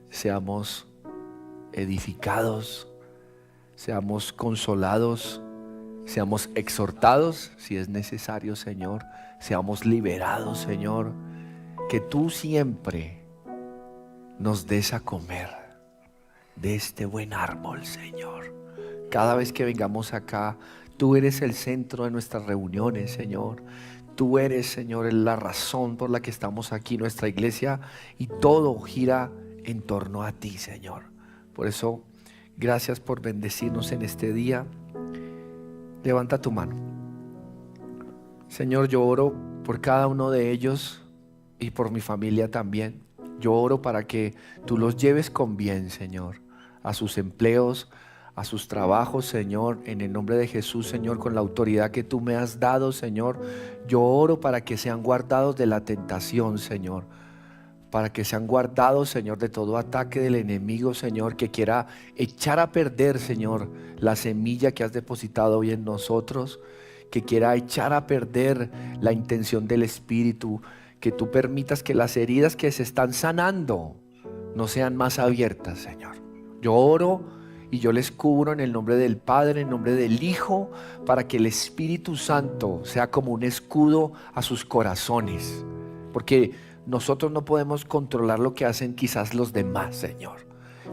seamos edificados, seamos consolados, seamos exhortados si es necesario, Señor, seamos liberados, Señor. Que tú siempre nos des a comer de este buen árbol, Señor. Cada vez que vengamos acá, tú eres el centro de nuestras reuniones, Señor. Tú eres, Señor, la razón por la que estamos aquí, nuestra iglesia, y todo gira en torno a ti, Señor. Por eso, gracias por bendecirnos en este día. Levanta tu mano. Señor, yo oro por cada uno de ellos y por mi familia también. Yo oro para que tú los lleves con bien, Señor, a sus empleos, a sus trabajos, Señor, en el nombre de Jesús, Señor, con la autoridad que tú me has dado, Señor. Yo oro para que sean guardados de la tentación, Señor, para que sean guardados, Señor, de todo ataque del enemigo, Señor, que quiera echar a perder, Señor, la semilla que has depositado hoy en nosotros, que quiera echar a perder la intención del Espíritu, que tú permitas que las heridas que se están sanando no sean más abiertas, Señor. Yo oro y yo les cubro en el nombre del Padre, en el nombre del Hijo, para que el Espíritu Santo sea como un escudo a sus corazones, porque nosotros no podemos controlar lo que hacen quizás los demás, Señor,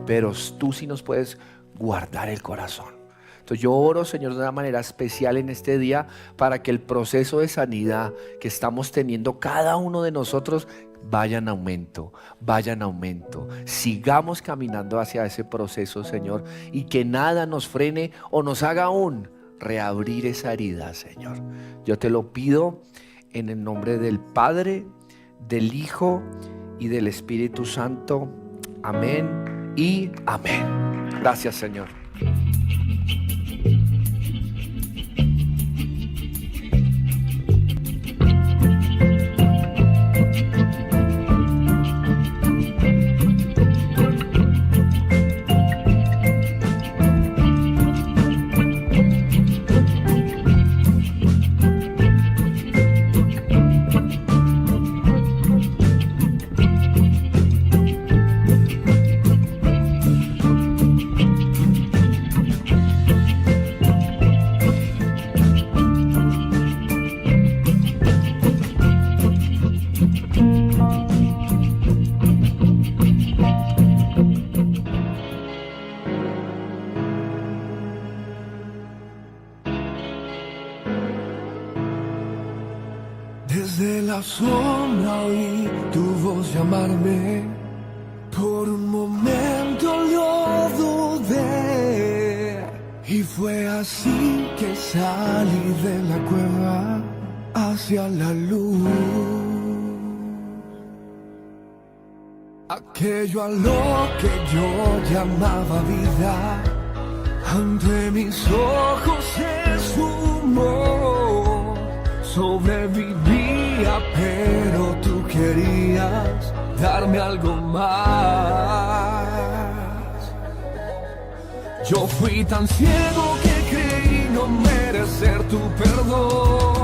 pero tú sí nos puedes guardar el corazón. Entonces yo oro, Señor, de una manera especial en este día para que el proceso de sanidad que estamos teniendo cada uno de nosotros vaya en aumento, vaya en aumento. Sigamos caminando hacia ese proceso, Señor, y que nada nos frene o nos haga aún reabrir esa herida, Señor. Yo te lo pido en el nombre del Padre, del Hijo y del Espíritu Santo. Amén y amén. Gracias, Señor.
Desde la sombra oí tu voz llamarme, por un momento yo dudé, y fue así que salí de la cueva hacia la luz. Aquello a lo que yo llamaba vida, ante mis ojos se sumó. Sobrevivía, pero tú querías darme algo más. Yo fui tan ciego que creí no merecer tu perdón.